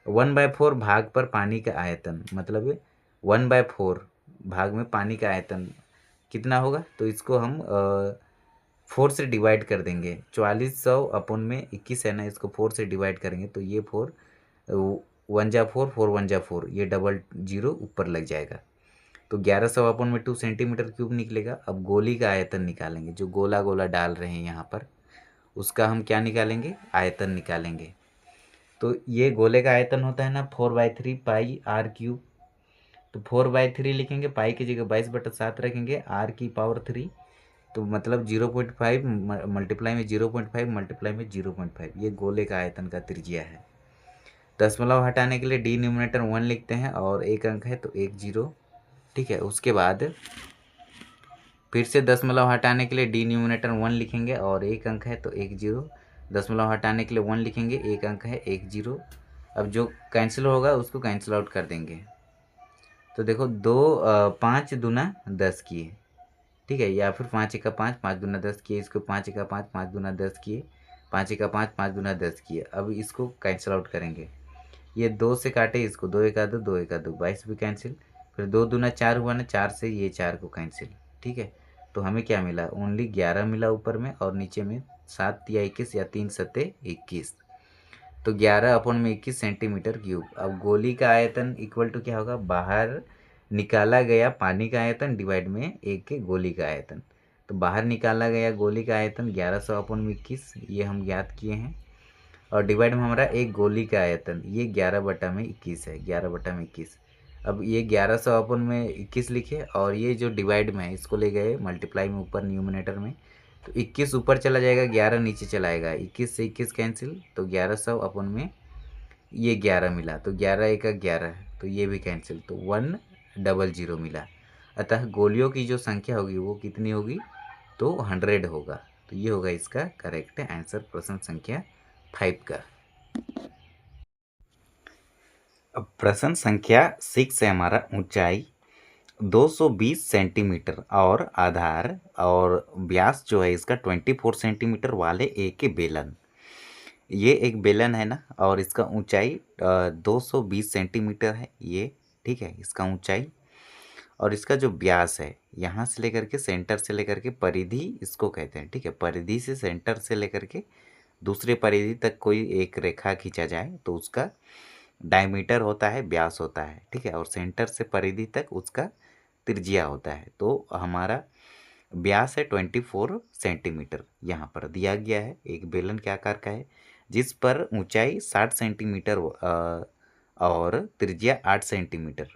1/4 भाग पर पानी का आयतन, मतलब 1/4 भाग में पानी का आयतन कितना होगा, तो इसको हम 4 से डिवाइड कर देंगे। 4400 अपन में 21 है ना, इसको 4 से डिवाइड करेंगे तो ये 4 1 जा 4, 4 1 जा 4, ये डबल जीरो ऊपर लग जाएगा। तो 1100 अपन में 2 सेंटीमीटर क्यूब निकलेगा। अब गोली का आयतन निकालेंगे, जो गोला गोला डाल रहे हैं यहाँ पर, उसका हम क्या निकालेंगे, आयतन निकालेंगे। तो ये गोले का आयतन होता है ना 4/3 पाई आर क्यूब। तो 4/3 लिखेंगे, पाई की जगह 22/7 रखेंगे, आर की पावर 3, तो मतलब 0.5 मल्टीप्लाई में 0.5 मल्टीप्लाई में 0.5, ये गोले का आयतन का त्रिज्या है। दशमलव हटाने के लिए डिनोमिनेटर 1 लिखते हैं और एक अंक है तो 1 0। ठीक है, उसके बाद फिर से दशमलव हटाने के लिए डिनोमिनेटर 1 लिखेंगे और एक अंक है तो 1 0। दशमलव हटाने के लिए 1 लिखेंगे, एक अंक है 1 0। अब जो कैंसिल होगा उसको कैंसिल आउट कर देंगे। तो देखो 5 दूना 10 किए। ठीक है, या फिर 5 × 5, 5 दूना 10 किए। इसको 5 × 5, 5 दूना 10 किए। 5 × 5, 5 दूना 10 किए। अब इसको कैंसिल आउट करेंगे। ये 2 से काटे, इसको 2 × 2, 2 × 2, 22 भी कैंसिल। फिर 2 दूना 4 हुआ ना, 4 से ये 4 को कैंसिल। ठीक है, तो हमें क्या मिला, ओनली 11 मिला ऊपर में, और नीचे में 7 या 21 या 3 सत्ते 21। तो 11 अपन में 21 सेंटीमीटर क्यूब। अब गोली का आयतन इक्वल टू क्या होगा, बाहर निकाला गया पानी का आयतन डिवाइड में एक के गोली का आयतन। तो बाहर निकाला गया गोली का आयतन 1100 अपन में 21, ये हम ज्ञात किए हैं। और डिवाइड में हमारा एक गोली का आयतन, ये 11/21 है, 11/21। अब ये 1100 अपन में 21 लिखे, और ये जो डिवाइड में है इसको ले गए मल्टीप्लाई में ऊपर न्यूमिनेटर में, तो 21 ऊपर चला जाएगा, 11 नीचे चला आएगा, 21 से 21 कैंसिल, तो 1100 अपन में ये 11 मिला, तो 11 × 1 = 11, तो ये भी कैंसिल, तो 100 मिला। अतः गोलियों की जो संख्या होगी वो कितनी होगी, तो 100 होगा। तो ये होगा इसका करेक्ट आंसर प्रश्न संख्या 5 का। अब प्रश्न संख्या 6 है हमारा, ऊंचाई 220 सेंटीमीटर और आधार और व्यास जो है इसका 24 सेंटीमीटर वाले एक बेलन। ये एक बेलन है ना, और इसका ऊंचाई 220 सेंटीमीटर है ये, ठीक है, इसका ऊंचाई। और इसका जो व्यास है यहाँ से लेकर के सेंटर से लेकर के परिधि इसको कहते हैं, ठीक है। परिधि से सेंटर से लेकर के दूसरे परिधि तक कोई एक रेखा खींचा जाए तो उसका डायमीटर होता है, व्यास होता है, ठीक है। और सेंटर से परिधि तक उसका त्रिज्या होता है। तो हमारा व्यास है 24 सेंटीमीटर, यहाँ पर दिया गया है। एक बेलन के आकार का है जिस पर ऊंचाई 60 सेंटीमीटर और त्रिज्या 8 सेंटीमीटर।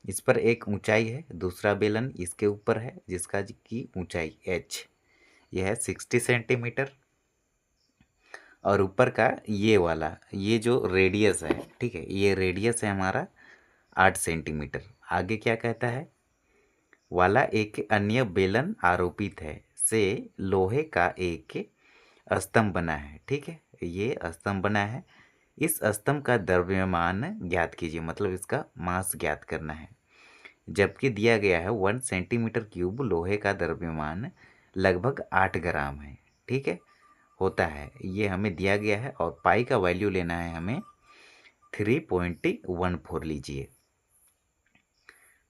इस पर एक ऊंचाई है, दूसरा बेलन इसके ऊपर है जिसका की ऊंचाई h यह है 60 सेंटीमीटर, और ऊपर का ये वाला ये जो रेडियस है, ठीक है, ये रेडियस है हमारा 8 सेंटीमीटर। आगे क्या कहता है, वाला एक अन्य बेलन आरोपित है से लोहे का एक स्तंभ बना है, ठीक है, ये स्तंभ बना है। इस स्तंभ का द्रव्यमान ज्ञात कीजिए, मतलब इसका मास ज्ञात करना है। जबकि दिया गया है 1 सेंटीमीटर क्यूब लोहे का द्रव्यमान लगभग 8 ग्राम है, ठीक है, होता है, ये हमें दिया गया है। और पाई का वैल्यू लेना है हमें 3.14 लीजिए।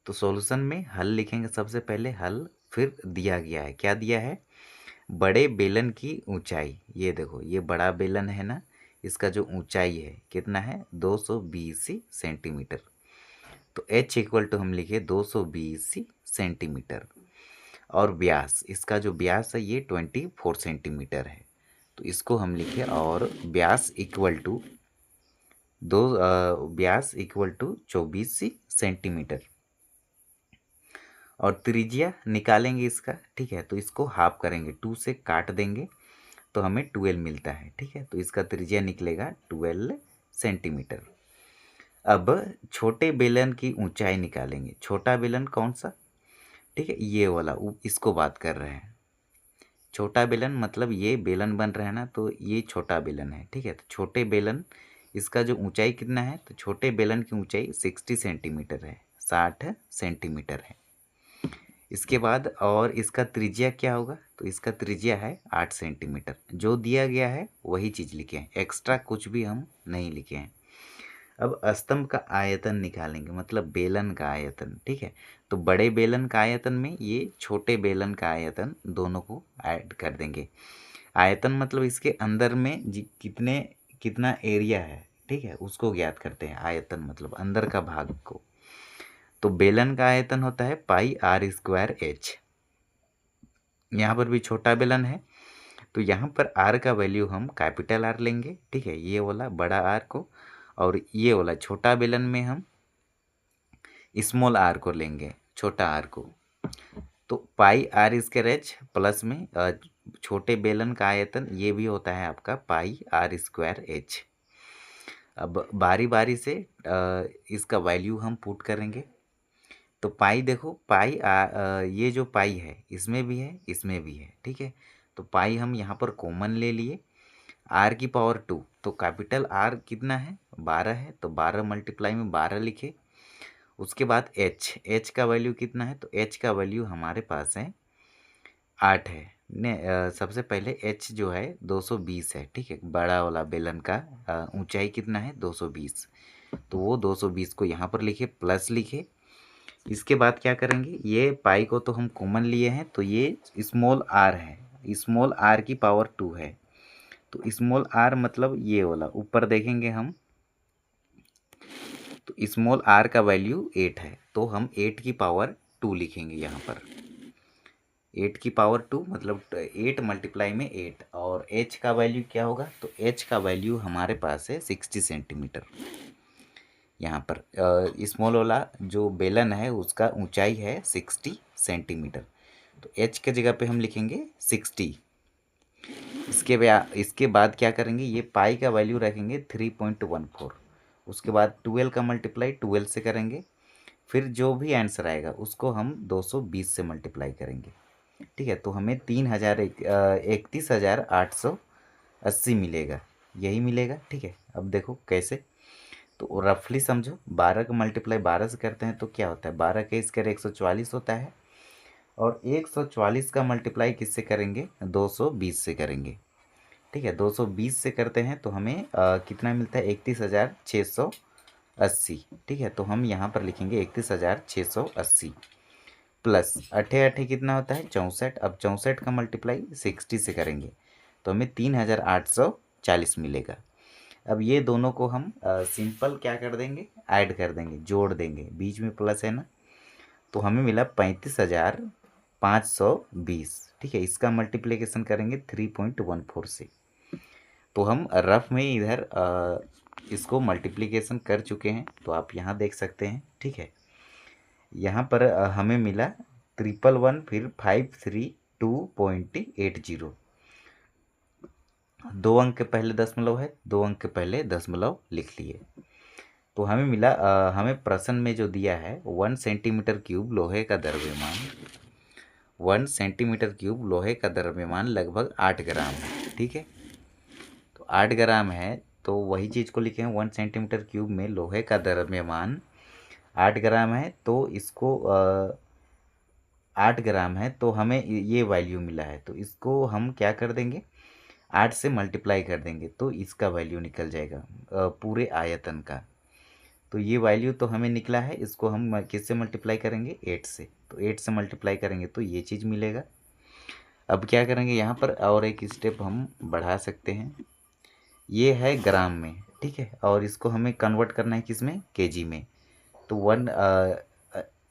तो सॉल्यूशन में हल लिखेंगे, सबसे पहले हल, फिर दिया गया है, क्या दिया है, बड़े बेलन की ऊंचाई, ये देखो ये बड़ा बेलन है ना, इसका जो ऊंचाई है कितना है 220 सेंटीमीटर। तो h इक्वल टू हम लिखे 220 सेंटीमीटर, और व्यास, इसका जो व्यास है ये 24 सेंटीमीटर है। तो इसको हम लिखे, और व्यास इक्वल टू व्यास इक्वल टू 24 सेंटीमीटर। और त्रिज्या निकालेंगे इसका, ठीक है, तो इसको हाफ करेंगे, 2 से काट देंगे तो हमें 12 मिलता है, ठीक है। तो इसका त्रिज्या निकलेगा 12 सेंटीमीटर। अब छोटे बेलन की ऊंचाई निकालेंगे। छोटा बेलन कौन सा, ठीक है, ये वाला, इसको बात कर रहे हैं। छोटा बेलन मतलब ये बेलन बन रहा है ना, तो ये छोटा बेलन है, ठीक है। तो छोटे बेलन, इसका जो ऊंचाई कितना है, तो छोटे बेलन की ऊंचाई 60 सेंटीमीटर है, 60 सेंटीमीटर है। इसके बाद और इसका त्रिज्या क्या होगा, तो इसका त्रिज्या है 8 सेंटीमीटर। जो दिया गया है वही चीज़ लिखे हैं, एक्स्ट्रा कुछ भी हम नहीं लिखे हैं। अब स्तंभ का आयतन निकालेंगे, मतलब बेलन का आयतन, ठीक है। तो बड़े बेलन का आयतन में ये छोटे बेलन का आयतन दोनों को ऐड कर देंगे। आयतन मतलब इसके अंदर में कितना एरिया है, ठीक है, उसको ज्ञात करते हैं। आयतन मतलब अंदर का भाग को। तो बेलन का आयतन होता है पाई r स्क्वायर h। यहाँ पर भी छोटा बेलन है, तो यहाँ पर r का वैल्यू हम कैपिटल R लेंगे, ठीक है, ये वाला बड़ा R को, और ये वाला छोटा बेलन में हम स्मॉल r को लेंगे, छोटा r को। तो पाई r स्क्वायर h प्लस में छोटे बेलन का आयतन ये भी होता है आपका पाई r स्क्वायर h। अब बारी बारी से इसका वैल्यू हम पुट करेंगे। तो पाई देखो, पाई ये जो पाई है इसमें भी है, इसमें भी है, ठीक है। तो पाई हम यहाँ पर कॉमन ले लिए, r की पावर 2, तो कैपिटल R कितना है 12 है, तो 12 मल्टीप्लाई में 12 लिखे। उसके बाद h का वैल्यू कितना है, तो h का वैल्यू हमारे पास है 8 है ने। सबसे पहले h जो है 220 है, ठीक है, बड़ा वाला बेलन का ऊंचाई कितना है 220, तो वो 220 को यहाँ पर लिखे, प्लस लिखे। इसके बाद क्या करेंगे, ये पाई को तो हम कॉमन लिए हैं, तो ये स्मॉल r है, स्मॉल r की पावर 2 है। तो स्मॉल r मतलब ये वाला, ऊपर देखेंगे हम तो स्मॉल r का वैल्यू 8 है, तो हम 8 की पावर 2 लिखेंगे यहाँ पर। 8 की पावर 2 मतलब 8 मल्टीप्लाई में 8। और h का वैल्यू क्या होगा, तो h का वैल्यू हमारे पास है 60 सेंटीमीटर। यहाँ पर स्मॉल वाला जो बेलन है उसका ऊंचाई है 60 सेंटीमीटर, तो h के जगह पे हम लिखेंगे 60। इसके बाद क्या करेंगे, ये पाई का वैल्यू रखेंगे 3.14। उसके बाद 12 का मल्टीप्लाई 12 से करेंगे, फिर जो भी आंसर आएगा उसको हम 220 से मल्टीप्लाई करेंगे। ठीक है, तो हमें 31,880 मिलेगा, यही मिलेगा। ठीक है, अब देखो कैसे, तो रफली समझो, 12 का मल्टीप्लाई 12 से करते हैं तो क्या होता है, 12 के स्क्वायर 144 होता है, और 144 का मल्टीप्लाई किससे करेंगे, 220 से करेंगे। ठीक है, 220 से करते हैं तो हमें कितना मिलता है, 31,680। ठीक है, तो हम यहाँ पर लिखेंगे 31,680 प्लस अठे अठे कितना होता है, 64। अब 64 का मल्टीप्लाई 60 से करेंगे तो हमें 3,840 मिलेगा। अब ये दोनों को हम सिंपल क्या कर देंगे, ऐड कर देंगे, जोड़ देंगे, बीच में प्लस है ना, तो हमें मिला 35,520। ठीक है, इसका मल्टीप्लिकेशन करेंगे 3.14 से। तो हम रफ में इधर इसको मल्टीप्लिकेशन कर चुके हैं, तो आप यहाँ देख सकते हैं। ठीक है, यहाँ पर हमें मिला 111 फिर 532.80। 2 अंक के पहले दशमलव है, 2 अंक के पहले दशमलव लिख लिए। तो हमें मिला हमें प्रश्न में जो दिया है 1 सेंटीमीटर क्यूब लोहे का द्रव्यमान, 1 सेंटीमीटर क्यूब लोहे का द्रव्यमान लगभग 8 ग्राम है। ठीक है, तो 8 ग्राम है, तो वही चीज़ को लिखे हैं 1 सेंटीमीटर क्यूब में लोहे का द्रव्यमान 8 ग्राम है, तो इसको 8 ग्राम है, तो हमें ये वैल्यू मिला है, तो इसको हम क्या कर देंगे, 8 से मल्टीप्लाई कर देंगे तो इसका वैल्यू निकल जाएगा पूरे आयतन का। तो ये वैल्यू तो हमें निकला है, इसको हम किससे मल्टीप्लाई करेंगे, 8 से, तो 8 से मल्टीप्लाई करेंगे तो ये चीज़ मिलेगा। अब क्या करेंगे, यहाँ पर और एक स्टेप हम बढ़ा सकते हैं, ये है ग्राम में। ठीक है, और इसको हमें कन्वर्ट करना है किस में, केजी में। तो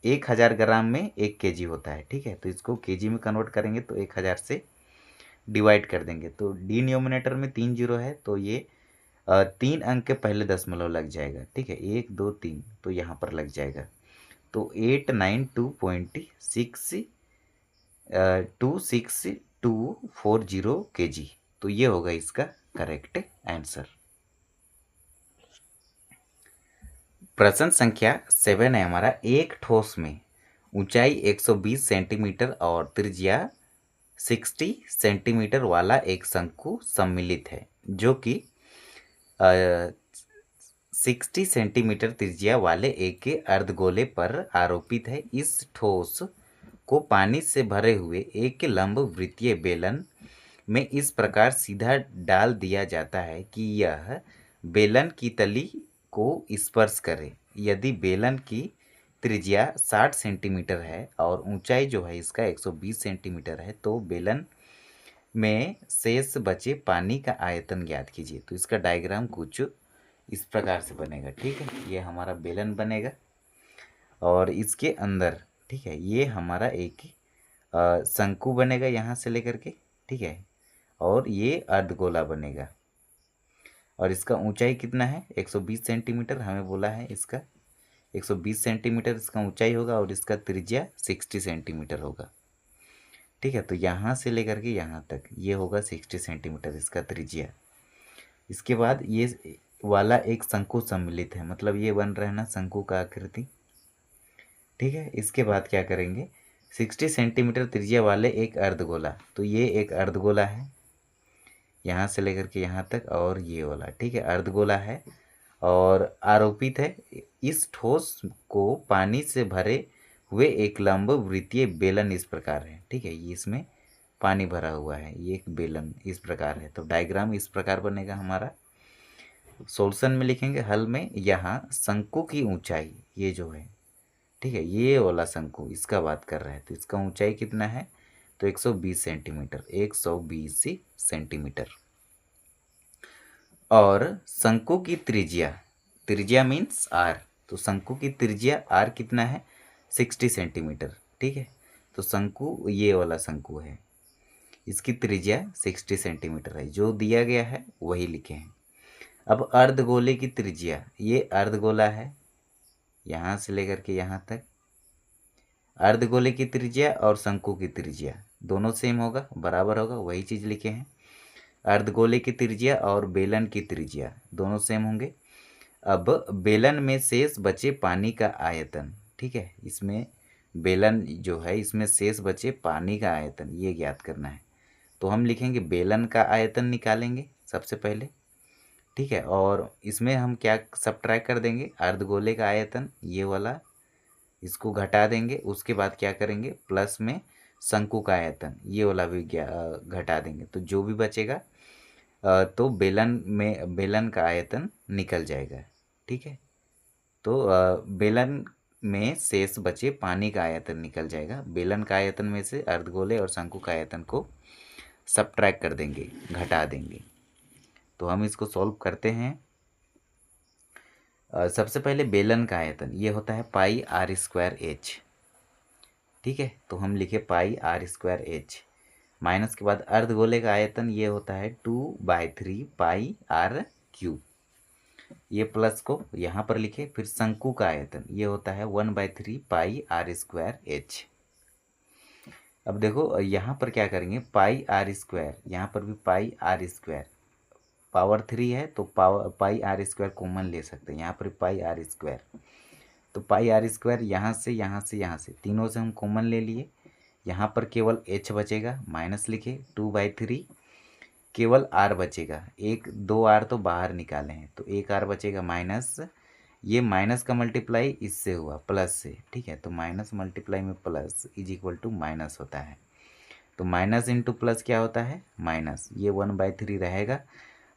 1,000 ग्राम में 1 केजी होता है। ठीक है, तो इसको केजी में कन्वर्ट करेंगे तो 1,000 से डिवाइड कर देंगे, तो डिनोमिनेटर में 3 जीरो है, तो ये 3 अंक के पहले दशमलव लग जाएगा। ठीक है, 1 2 3, तो यहाँ पर लग जाएगा, तो 892.26240 kg, तो ये होगा इसका करेक्ट आंसर। प्रश्न संख्या 7 है हमारा, एक ठोस में ऊंचाई 120 सेंटीमीटर और त्रिज्या 60 सेंटीमीटर वाला एक शंकु सम्मिलित है, जो कि 60 सेंटीमीटर त्रिज्या वाले एक अर्धगोले पर आरोपित है। इस ठोस को पानी से भरे हुए एक लंब वृत्तीय बेलन में इस प्रकार सीधा डाल दिया जाता है कि यह बेलन की तली को स्पर्श करे। यदि बेलन की त्रिज्या 60 सेंटीमीटर है और ऊंचाई जो है इसका 120 सेंटीमीटर है, तो बेलन में शेष बचे पानी का आयतन ज्ञात कीजिए। तो इसका डायग्राम कुछ इस प्रकार से बनेगा। ठीक है, ये हमारा बेलन बनेगा और इसके अंदर, ठीक है, ये हमारा एक शंकु बनेगा यहाँ से लेकर के। ठीक है, और ये अर्धगोला बनेगा और इसका ऊंचाई कितना है, 120 सेंटीमीटर हमें बोला है, इसका 120 सेंटीमीटर इसका ऊंचाई होगा और इसका त्रिज्या 60 सेंटीमीटर होगा। ठीक है, तो यहाँ से लेकर के यहाँ तक ये होगा 60 सेंटीमीटर इसका त्रिज्या। इसके बाद ये वाला एक शंकु सम्मिलित है, मतलब ये बन रहा है ना शंकु का आकृति। ठीक है, इसके बाद क्या करेंगे, 60 सेंटीमीटर त्रिज्या वाले एक अर्धगोला, तो ये एक अर्धगोला है यहाँ से लेकर के यहाँ तक, और ये वाला, ठीक है, अर्धगोला है और आरोपित है। इस ठोस को पानी से भरे हुए एक लंब वृत्तीय बेलन इस प्रकार है। ठीक है, ये इसमें पानी भरा हुआ है, ये एक बेलन इस प्रकार है। तो डायग्राम इस प्रकार बनेगा हमारा। सॉल्यूशन में लिखेंगे हल में, यहाँ शंकु की ऊंचाई ये जो है, ठीक है, ये वाला शंकु इसका बात कर रहा है, तो इसका ऊंचाई कितना है, तो 120 सेंटीमीटर, 120 सेंटीमीटर। और शंकु की त्रिज्या, त्रिज्या मीन्स आर, तो शंकु की त्रिज्या आर कितना है, 60 सेंटीमीटर। ठीक है, तो शंकु ये वाला शंकु है, इसकी त्रिज्या 60 सेंटीमीटर है, जो दिया गया है वही लिखे हैं। अब अर्धगोले की त्रिज्या, ये अर्धगोला है यहाँ से लेकर के यहाँ तक, अर्धगोले की त्रिज्या और शंकु की त्रिज्या दोनों सेम होगा, बराबर होगा, वही चीज़ लिखे हैं। अर्धगोले की त्रिज्या और बेलन की त्रिज्या दोनों सेम होंगे। अब बेलन में शेष बचे पानी का आयतन, ठीक है, इसमें बेलन जो है इसमें शेष बचे पानी का आयतन, ये ज्ञात करना है। तो हम लिखेंगे बेलन का आयतन निकालेंगे सबसे पहले, ठीक है। और इसमें हम क्या सब्ट्रैक्ट कर देंगे, अर्धगोले का आयतन ये वाला, इसको घटा देंगे। उसके बाद क्या करेंगे, प्लस में शंकु का आयतन ये वाला भी घटा देंगे। तो जो भी बचेगा तो बेलन का आयतन निकल जाएगा, ठीक है। तो बेलन में शेष बचे पानी का आयतन निकल जाएगा। बेलन का आयतन में से अर्धगोले और शंकु का आयतन को सब्ट्रैक्ट कर देंगे, घटा देंगे। तो हम इसको सॉल्व करते हैं। सबसे पहले बेलन का आयतन ये होता है पाई आर स्क्वायर एच, ठीक है। तो हम लिखे पाई आर स्क्वायर एच, माइनस के बाद अर्धगोले का आयतन ये होता है 2/3 पाई आर क्यूब, ये प्लस को यहाँ पर लिखे। फिर शंकु का आयतन ये होता है 1/3 पाई आर स्क्वायर एच। अब देखो यहाँ पर क्या करेंगे, पाई आर स्क्वायर, यहाँ पर भी पाई आर स्क्वायर, पावर 3 है तो पाई आर स्क्वायर कॉमन ले सकते हैं। यहाँ पर पाई आर स्क्वायर, तो पाई आर स्क्वायर यहाँ से यहाँ से यहाँ से तीनों से हम कॉमन ले लिए। यहाँ पर केवल h बचेगा, माइनस लिखे 2/3, केवल r बचेगा। एक दो r तो बाहर निकाले हैं तो एक r बचेगा, माइनस ये माइनस का मल्टीप्लाई इससे हुआ प्लस से, ठीक है। तो माइनस मल्टीप्लाई में plus is equal to minus होता है। तो माइनस इंटू प्लस क्या होता है, माइनस। ये 1/3 रहेगा,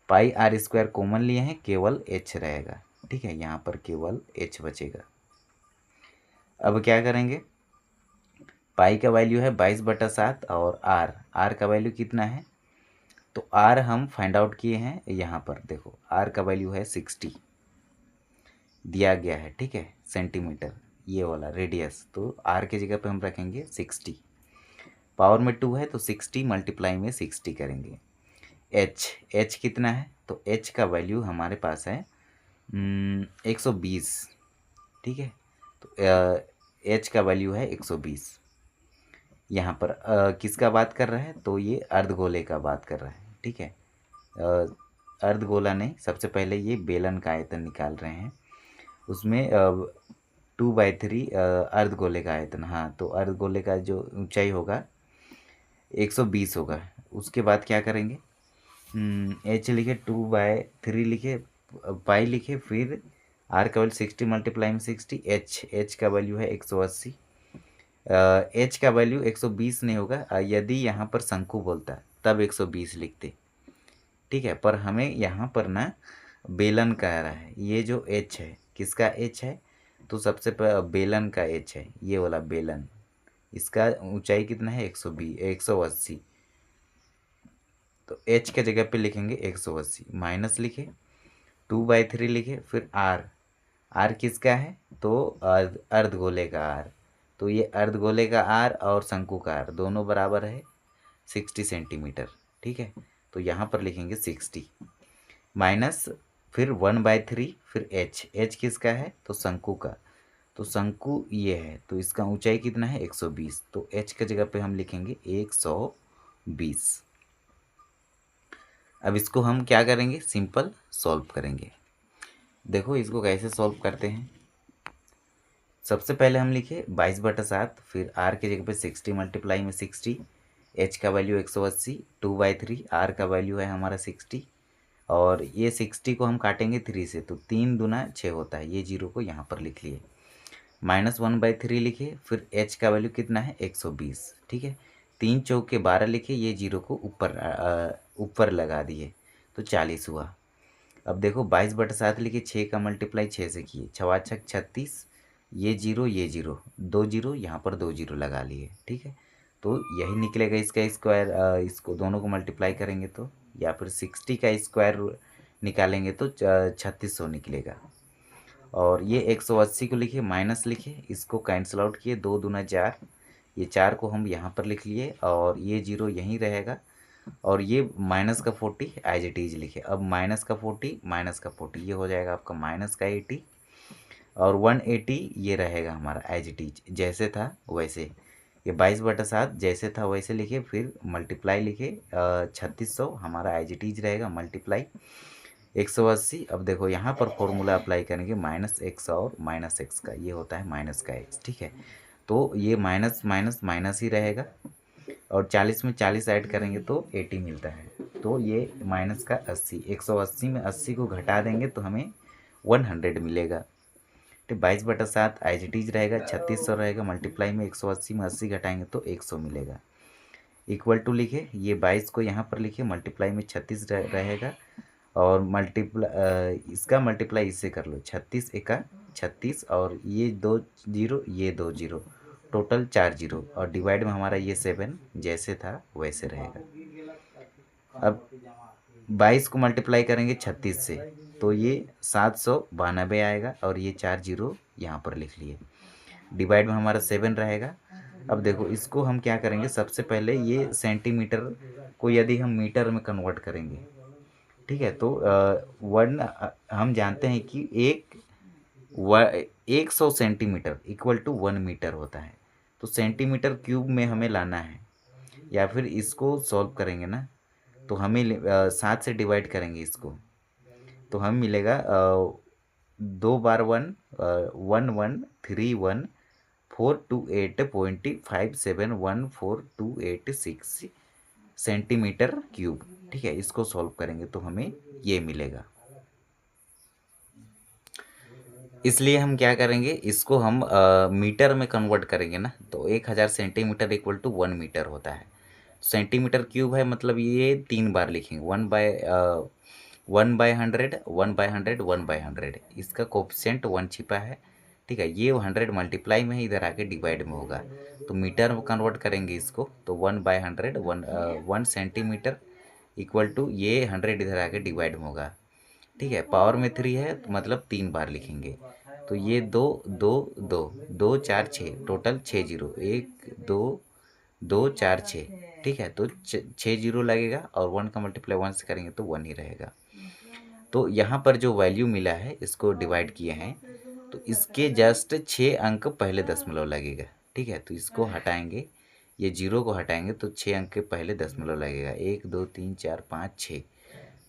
पाई आर स्क्वायर कॉमन लिए हैं, केवल h रहेगा, ठीक है। यहाँ पर केवल h बचेगा। अब क्या करेंगे, पाई का वैल्यू है 22/7 और r का वैल्यू कितना है, तो r हम फाइंड आउट किए हैं। यहाँ पर देखो r का वैल्यू है 60 दिया गया है, ठीक है, सेंटीमीटर ये वाला रेडियस। तो r के जगह पे हम रखेंगे 60, पावर में 2 है तो 60 मल्टीप्लाई में 60 करेंगे। h कितना है, तो h का वैल्यू हमारे पास है 120, ठीक है। तो h का वैल्यू है 120। यहाँ पर किसका बात कर रहा है, तो ये अर्धगोले का बात कर रहा है, ठीक है। अर्धगोला नहीं, सबसे पहले ये बेलन का आयतन निकाल रहे हैं। उसमें 2/3 अर्धगोले का आयतन, हाँ। तो अर्धगोले का जो ऊंचाई होगा 120 होगा। उसके बाद क्या करेंगे, h लिखे, 2/3 लिखे, पाई लिखे, फिर r का वैल्यू 60 मल्टीप्लाई में 60, h का वैल्यू है 180। h का वैल्यू 120 नहीं होगा, यदि यहाँ पर शंकु बोलता तब 120 लिखते, ठीक है। पर हमें यहाँ पर ना बेलन कह रहा है, ये जो h है किसका h है, तो सबसे बेलन का h है ये वाला बेलन। इसका ऊंचाई कितना है, 180। तो h के जगह पे लिखेंगे 180, माइनस लिखे 2/3 लिखे, फिर r किसका है, तो अर्धगोले का r। तो ये अर्धगोले का r और शंकु का r दोनों बराबर है 60 सेंटीमीटर, ठीक है। तो यहाँ पर लिखेंगे 60 माइनस फिर 1/3, फिर h किसका है, तो शंकु का। तो शंकु ये है तो इसका ऊंचाई कितना है, 120। तो h के जगह पे हम लिखेंगे 120। अब इसको हम क्या करेंगे, सिंपल सॉल्व करेंगे। देखो इसको कैसे सॉल्व करते हैं। सबसे पहले हम लिखे 22/7, फिर r के जगह पे 60 मल्टीप्लाई में 60, h का वैल्यू 180, 2/3, r का वैल्यू है हमारा 60, और ये 60 को हम काटेंगे 3 से तो 3 दूना 6 होता है, ये जीरो को यहाँ पर लिख लिए। माइनस 1/3 लिखे, फिर h का वैल्यू कितना है, 120, ठीक है। 3 चौके 12 लिखे, ये जीरो को ऊपर लगा दिए तो 40 हुआ। अब देखो 22/7 लिखे, 6 का मल्टीप्लाई 6 से किए, 6 छक 36, ये जीरो 2 जीरो, यहाँ पर 2 जीरो लगा लिए, ठीक है। तो यही निकलेगा इसका स्क्वायर। इसको दोनों को मल्टीप्लाई करेंगे तो, या फिर 60 का स्क्वायर निकालेंगे तो 3600 निकलेगा। और ये 180 को लिखे, माइनस लिखे, इसको कैंसिल आउट किए, 2 दूना 4, ये 4 को हम यहाँ पर लिख लिए, और ये जीरो यहीं रहेगा, और ये माइनस का 40 एज इट इज लिखे। अब माइनस का 40 माइनस का 40 ये हो जाएगा आपका माइनस का 80, और 180 ये रहेगा हमारा एज इट इज जैसे था वैसे। ये 22/7 जैसे था वैसे लिखे, फिर मल्टीप्लाई लिखे 3600 हमारा एज इट इज रहेगा, मल्टीप्लाई 180। अब देखो यहाँ पर फॉर्मूला अप्लाई करेंगे -x और -x का, ये होता है -x, ठीक है। तो ये माइनस माइनस माइनस ही रहेगा, और 40 में 40 ऐड करेंगे तो 80 मिलता है। तो ये माइनस का 80, 180 में 80 को घटा देंगे तो हमें 100 मिलेगा। तो 22/7 एज इट इज रहेगा, 3600 रहेगा, मल्टीप्लाई में 180 में 80 घटाएंगे तो 100 मिलेगा। इक्वल टू लिखे, ये 22 को यहाँ पर लिखे, मल्टीप्लाई में 36 रहेगा, और इसका मल्टीप्लाई इससे कर लो, 36 एका 36, और ये 2 जीरो, ये 2 जीरो, टोटल 4 जीरो, और डिवाइड में हमारा ये 7 जैसे था वैसे रहेगा। अब 22 को मल्टीप्लाई करेंगे 36 से तो ये 792 आएगा, और ये 4 जीरो यहाँ पर लिख लिए। डिवाइड में हमारा 7 रहेगा। अब देखो इसको हम क्या करेंगे, सबसे पहले ये सेंटीमीटर को यदि हम मीटर में कन्वर्ट करेंगे, ठीक है, तो हम जानते हैं कि 100 सेंटीमीटर इक्वल टू 1 मीटर होता है। तो सेंटीमीटर क्यूब में हमें लाना है, या फिर इसको सॉल्व करेंगे ना, तो हमें 7 से डिवाइड करेंगे इसको, तो हमें मिलेगा 2 बार 1 1131 428.5714286 सेंटीमीटर क्यूब। ठीक है, इसको सॉल्व करेंगे तो हमें ये मिलेगा। इसलिए हम क्या करेंगे, इसको हम मीटर में कन्वर्ट करेंगे ना, तो 1000 सेंटीमीटर इक्वल टू 1 मीटर होता है। सेंटीमीटर क्यूब है, मतलब ये 3 बार लिखेंगे, 1/100 1/100 1/100, इसका कोफिशिएंट 1 छिपा है। ठीक है, ये 100 मल्टीप्लाई में है, इधर आके डिवाइड में होगा, तो मीटर में कन्वर्ट करेंगे इसको, तो 1/100 1 सेंटीमीटर इक्वल टू ये 100 इधर आके डिवाइड में होगा। ठीक है, पावर में 3 है तो मतलब 3 बार लिखेंगे, तो ये 2 2 2 2 4 6, टोटल 6 जीरो, 1 2 2 4 6। ठीक है, तो 6 जीरो लगेगा, और 1 का मल्टीप्लाई 1 से करेंगे तो 1 ही रहेगा। तो यहाँ पर जो वैल्यू मिला है इसको डिवाइड किए हैं, तो इसके जस्ट 6 अंक पहले दशमलव लगेगा। ठीक है, तो इसको हटाएंगे, ये जीरो को हटाएंगे तो 6 अंक के पहले दशमलव लगेगा, 1 2 3 4 5 6,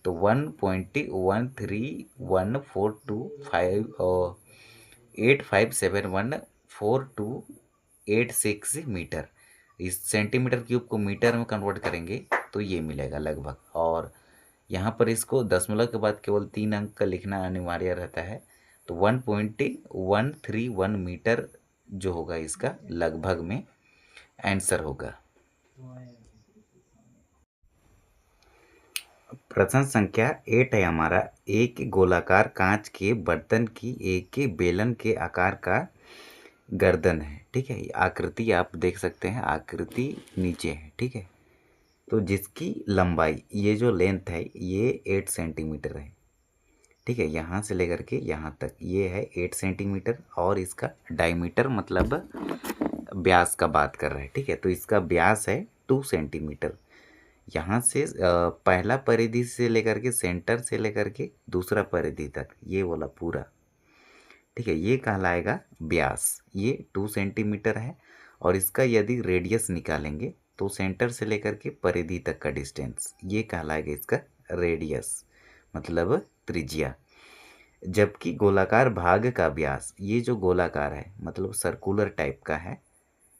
तो 1.1314286 मीटर। इस सेंटीमीटर क्यूब को मीटर में कन्वर्ट करेंगे तो ये मिलेगा लगभग, और यहाँ पर इसको दशमलव के बाद केवल 3 अंक का लिखना अनिवार्य रहता है, तो 1.131 मीटर जो होगा इसका लगभग में आंसर होगा। प्रश्न संख्या 8 है हमारा, एक गोलाकार कांच के बर्तन की एक के बेलन के आकार का गर्दन है। ठीक है, आकृति आप देख सकते हैं, आकृति नीचे है। ठीक है, तो जिसकी लंबाई, ये जो लेंथ है ये 8 सेंटीमीटर है। ठीक है, यहाँ से लेकर के यहाँ तक ये है 8 सेंटीमीटर, और इसका डायमीटर मतलब व्यास का बात कर रहे हैं। ठीक है, तो इसका व्यास है 2 सेंटीमीटर। यहाँ से पहला परिधि से लेकर के सेंटर से लेकर के दूसरा परिधि तक ये वाला पूरा, ठीक है, ये कहलाएगा व्यास, ये 2 सेंटीमीटर है। और इसका यदि रेडियस निकालेंगे तो सेंटर से लेकर के परिधि तक का डिस्टेंस ये कहलाएगा इसका रेडियस, मतलब त्रिज्या। जबकि गोलाकार भाग का व्यास, ये जो गोलाकार है मतलब सर्कुलर टाइप का है,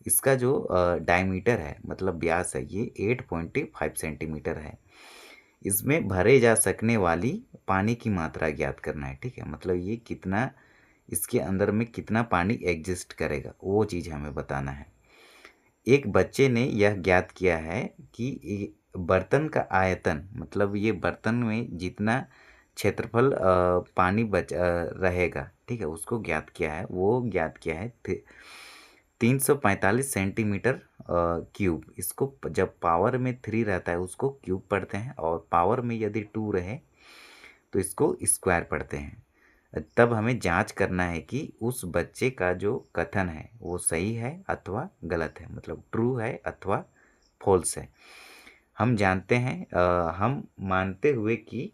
इसका जो डायमीटर है मतलब व्यास है ये 8.5 सेंटीमीटर है। इसमें भरे जा सकने वाली पानी की मात्रा ज्ञात करना है। ठीक है, मतलब ये कितना, इसके अंदर में कितना पानी एग्जिस्ट करेगा वो चीज़ हमें बताना है। एक बच्चे ने यह ज्ञात किया है कि बर्तन का आयतन, मतलब ये बर्तन में जितना क्षेत्रफल पानी रहेगा, ठीक है, उसको ज्ञात किया है, वो ज्ञात किया है 345 सेंटीमीटर क्यूब। इसको जब पावर में 3 रहता है उसको क्यूब पढ़ते हैं, और पावर में यदि 2 रहे तो इसको स्क्वायर पढ़ते हैं। तब हमें जांच करना है कि उस बच्चे का जो कथन है वो सही है अथवा गलत है, मतलब ट्रू है अथवा फॉल्स है। हम जानते हैं, हम मानते हुए कि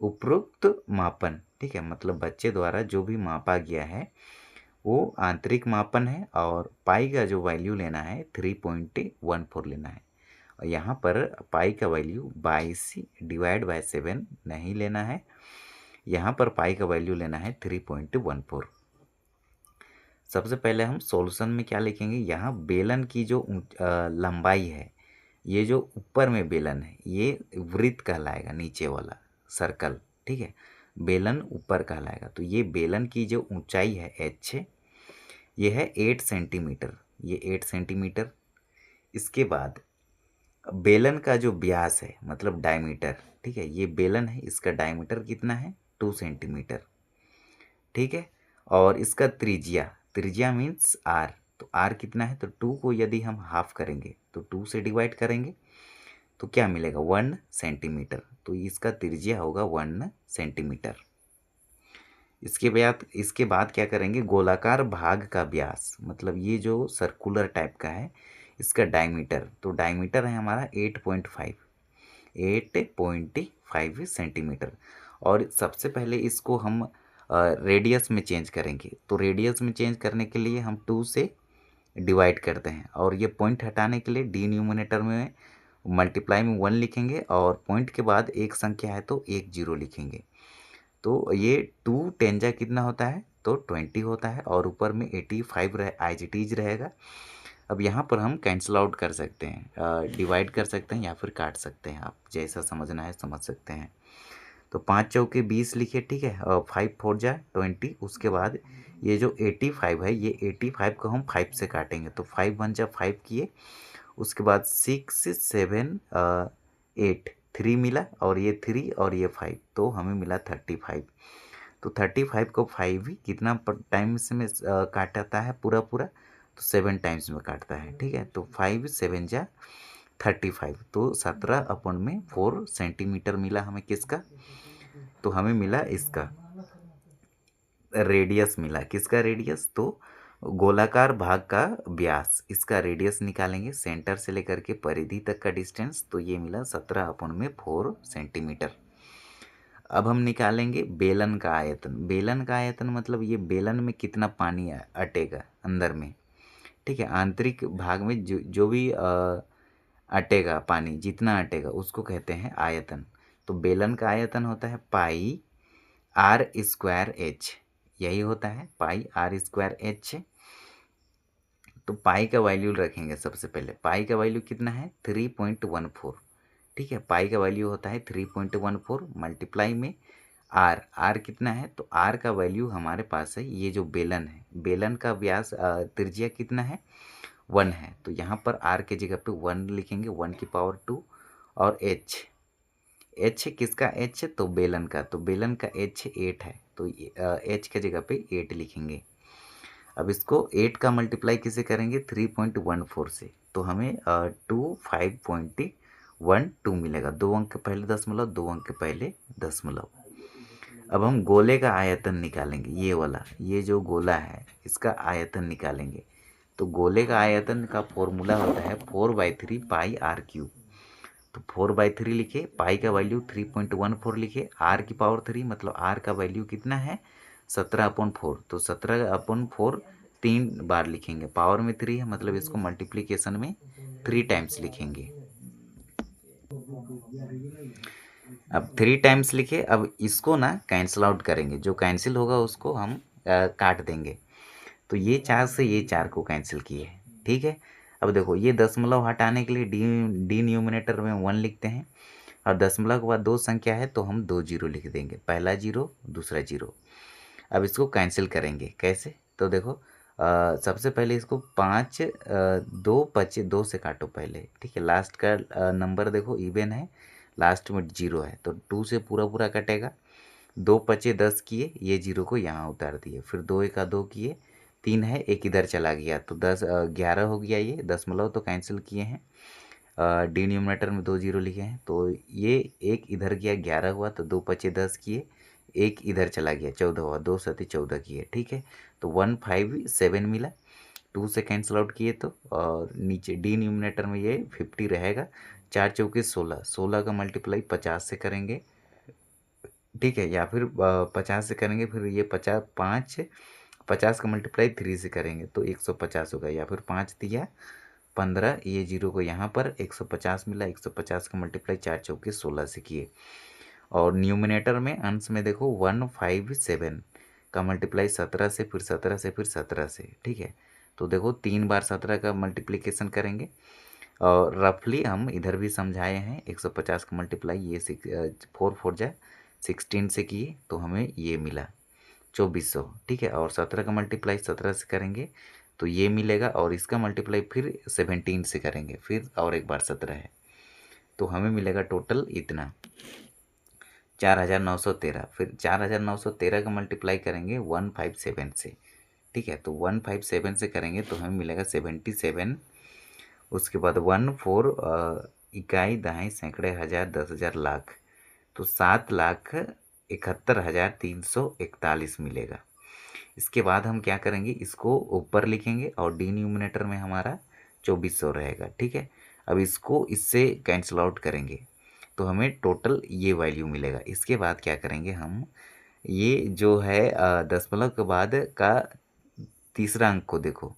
उपरोक्त मापन, ठीक है, मतलब बच्चे द्वारा जो भी मापा गया है वो आंतरिक मापन है, और पाई का जो वैल्यू लेना है 3.14 लेना है। और यहाँ पर पाई का वैल्यू 22/7 नहीं लेना है, यहाँ पर पाई का वैल्यू लेना है 3.14। सबसे पहले हम सॉल्यूशन में क्या लिखेंगे, यहाँ बेलन की जो लंबाई है, ये जो ऊपर में बेलन है ये वृत्त कहलाएगा, नीचे वाला सर्कल, ठीक है, बेलन ऊपर कहलाएगा। तो ये बेलन की जो ऊंचाई है h ये है 8 सेंटीमीटर, ये 8 सेंटीमीटर। इसके बाद बेलन का जो व्यास है मतलब डायमीटर, ठीक है, ये बेलन है, इसका डायमीटर कितना है 2 सेंटीमीटर, ठीक है। और इसका त्रिज्या, त्रिज्या मीन्स r, तो r कितना है, तो 2 को यदि हम हाफ करेंगे तो 2 से डिवाइड करेंगे तो क्या मिलेगा 1 सेंटीमीटर, तो इसका त्रिज्या होगा 1 सेंटीमीटर। इसके बाद क्या करेंगे, गोलाकार भाग का व्यास, मतलब ये जो सर्कुलर टाइप का है इसका डायमीटर, तो डायमीटर है हमारा 8.5 सेंटीमीटर। और सबसे पहले इसको हम रेडियस में चेंज करेंगे, तो रेडियस में चेंज करने के लिए हम 2 से डिवाइड करते हैं, और ये पॉइंट हटाने के लिए डिनोमिनेटर में मल्टीप्लाई में 1 लिखेंगे, और पॉइंट के बाद एक संख्या है तो एक 0 लिखेंगे। तो ये 2 10 कितना होता है, तो 20 होता है, और ऊपर में 85 एज इट इज रहेगा। अब यहाँ पर हम कैंसिल आउट कर सकते हैं, डिवाइड कर सकते हैं या फिर काट सकते हैं, आप जैसा समझना है समझ सकते हैं। तो 5 चौके 20 लिखे, ठीक है, और 5 4 जा 20। उसके बाद ये जो 85 है, ये 85 को हम 5 से काटेंगे, तो 5 1 जा 5 किए। उसके बाद 6 7 8 3 मिला, और ये 3 और ये 5, तो हमें मिला 35। तो 35 को 5 कितना टाइम्स में काटता है पूरा, तो 7 टाइम्स में काटता है, ठीक है। तो 5 7 जा 35, तो 17/4 सेंटीमीटर मिला हमें किसका, तो हमें मिला इसका रेडियस मिला, किसका रेडियस, तो गोलाकार भाग का व्यास, इसका रेडियस निकालेंगे सेंटर से लेकर के परिधि तक का डिस्टेंस, तो ये मिला 17/4 सेंटीमीटर। अब हम निकालेंगे बेलन का आयतन। बेलन का आयतन मतलब ये बेलन में कितना पानी अटेगा अंदर में, ठीक है, आंतरिक भाग में जो भी अटेगा पानी, जितना अटेगा उसको कहते हैं आयतन। तो बेलन का आयतन होता है पाई r स्क्वायर h, यही होता है पाई r स्क्वायर h। तो पाई का वैल्यू रखेंगे, सबसे पहले पाई का वैल्यू कितना है 3.14, ठीक है, पाई का वैल्यू होता है 3.14 मल्टीप्लाई में r कितना है, तो r का वैल्यू हमारे पास है, ये जो बेलन है, बेलन का व्यास त्रिज्या कितना है 1 है, तो यहाँ पर r के जगह पे 1 लिखेंगे, 1 की पावर 2, और h किसका h, तो बेलन का, तो बेलन का h 8 है, तो h के जगह पे 8 लिखेंगे। अब इसको 8 का मल्टीप्लाई किसे करेंगे 3.14 से, तो हमें 25.12 मिलेगा, 2 अंक के पहले दशमलव, 2 अंक के पहले दशमलव। अब हम गोले का आयतन निकालेंगे, ये वाला, ये जो गोला है इसका आयतन निकालेंगे। तो गोले का आयतन का फॉर्मूला होता है 4/3 पाई r क्यूब। तो 4/3 लिखे, पाई का वैल्यू 3.14 लिखे, r की पावर 3 मतलब r का वैल्यू कितना है 17/4, तो 17/4 3 बार लिखेंगे, पावर में 3 है मतलब इसको मल्टीप्लिकेशन में 3 टाइम्स लिखेंगे। अब 3 टाइम्स लिखे, अब इसको ना कैंसिल आउट करेंगे, जो कैंसिल होगा उसको हम काट देंगे। तो ये 4 से ये 4 को कैंसिल किए, ठीक है। अब देखो ये दशमलव हटाने के लिए डिनोमिनेटर में 1 लिखते हैं, और दशमलव के बाद 2 संख्या है तो हम 2 जीरो लिख देंगे, पहला जीरो दूसरा जीरो। अब इसको कैंसिल करेंगे कैसे, तो देखो सबसे पहले इसको 5 2 बचे 2 से काटो पहले, ठीक है, लास्ट का नंबर देखो इवन है, लास्ट में 0 है, तो 2 से पूरा कटेगा, 2 बचे 10 किए, ये 0 को यहाँ उतार दिए, फिर 2 1 2 किए, 3 है, एक इधर चला गया, तो 11 हो गया, ये दशमलव तो कैंसिल किए हैं, डिनोमिनेटर में 2 जीरो लिखे हैं, तो ये एक इधर गया 11 हुआ, तो 2 बचे 10 किए, एक इधर चला गया 14 हुआ, 2 7 14 किए, ठीक है, तो 157 मिला, 2 से कैंसिल आउट किए तो, और नीचे डिनोमिनेटर में ये 50 रहेगा, 4 चौके 16, 16 का मल्टीप्लाई 50 से करेंगे, ठीक है, या फिर 50 से करेंगे, फिर ये 50 का मल्टीप्लाई 3 से करेंगे तो 150 होगा, या फिर 5 दिया 15, ये 0 को यहाँ पर 150 मिला, 150 का मल्टीप्लाई 4 चौके 16 से किए, और न्यूमिनेटर में अंश में देखो 157, का मल्टीप्लाई 17 से, फिर 17 से, फिर 17 से, ठीक है। तो देखो 3 बार 17 का मल्टीप्लिकेशन करेंगे और रफली हम इधर भी समझाए हैं 150 का मल्टीप्लाई ये 4 4 जा 16 से किए तो हमें ये मिला 2400, ठीक है। और 17 का मल्टीप्लाई 17 से करेंगे तो ये मिलेगा और इसका मल्टीप्लाई फिर 17 से करेंगे, फिर और एक बार 17 है तो हमें मिलेगा टोटल इतना 4913। फिर 4913 का मल्टीप्लाई करेंगे 157 से, ठीक है। तो 157 से करेंगे तो हमें मिलेगा 77। उसके बाद 14 इकाई दहाई सैकड़े हज़ार 10,000 लाख, तो 7,71,341 मिलेगा। इसके बाद हम क्या करेंगे, इसको ऊपर लिखेंगे और डिनोमिनेटर में हमारा 2400 रहेगा, ठीक है। अब इसको इससे कैंसिल आउट करेंगे तो हमें टोटल ये वैल्यू मिलेगा। इसके बाद क्या करेंगे हम, ये जो है दशमलव के बाद का तीसरा अंक को देखो,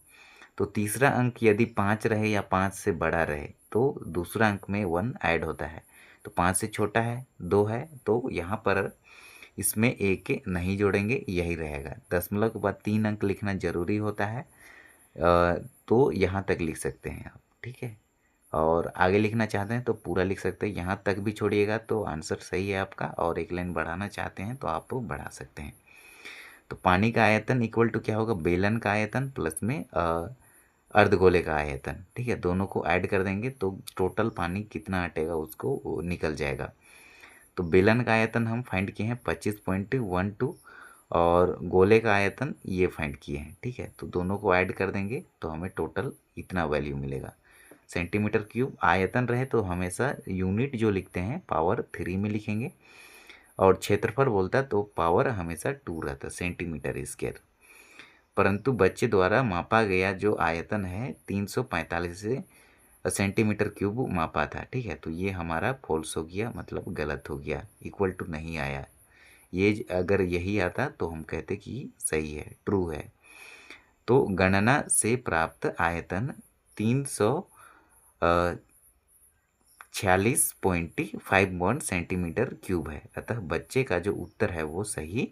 तो तीसरा अंक यदि 5 रहे या 5 से बड़ा रहे तो दूसरा अंक में 1 ऐड होता है। तो 5 से छोटा है 2 है तो यहाँ पर इसमें 1 नहीं जोड़ेंगे, यही रहेगा। दशमलव के बाद 3 अंक लिखना ज़रूरी होता है, तो यहाँ तक लिख सकते हैं आप, ठीक है। और आगे लिखना चाहते हैं तो पूरा लिख सकते हैं, यहाँ तक भी छोड़िएगा तो आंसर सही है आपका, और एक लाइन बढ़ाना चाहते हैं तो आप बढ़ा सकते हैं। तो पानी का आयतन इक्वल टू क्या होगा, बेलन का आयतन प्लस में अर्धगोले का आयतन, ठीक है। दोनों को ऐड कर देंगे तो टोटल पानी कितना हटेगा उसको वो निकल जाएगा। तो बेलन का आयतन हम फाइंड किए हैं 25.12 और गोले का आयतन ये फाइंड किए हैं, ठीक है। तो दोनों को ऐड कर देंगे तो हमें टोटल इतना वैल्यू मिलेगा। सेंटीमीटर क्यूब आयतन रहे तो हमेशा यूनिट जो लिखते हैं पावर 3 में लिखेंगे, और क्षेत्रफल बोलता तो पावर हमेशा 2 रहता, सेंटीमीटर स्क्वायर। परंतु बच्चे द्वारा मापा गया जो आयतन है 345 से सेंटीमीटर क्यूब मापा था, ठीक है। तो ये हमारा फॉल्स हो गया, मतलब गलत हो गया, इक्वल टू नहीं आया। ये अगर यही आता तो हम कहते कि सही है, ट्रू है। तो गणना से प्राप्त आयतन 346.51 सेंटीमीटर क्यूब है, अतः बच्चे का जो उत्तर है वो सही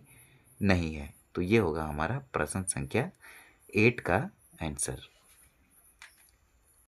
नहीं है। तो ये होगा हमारा प्रश्न संख्या 8 का आंसर।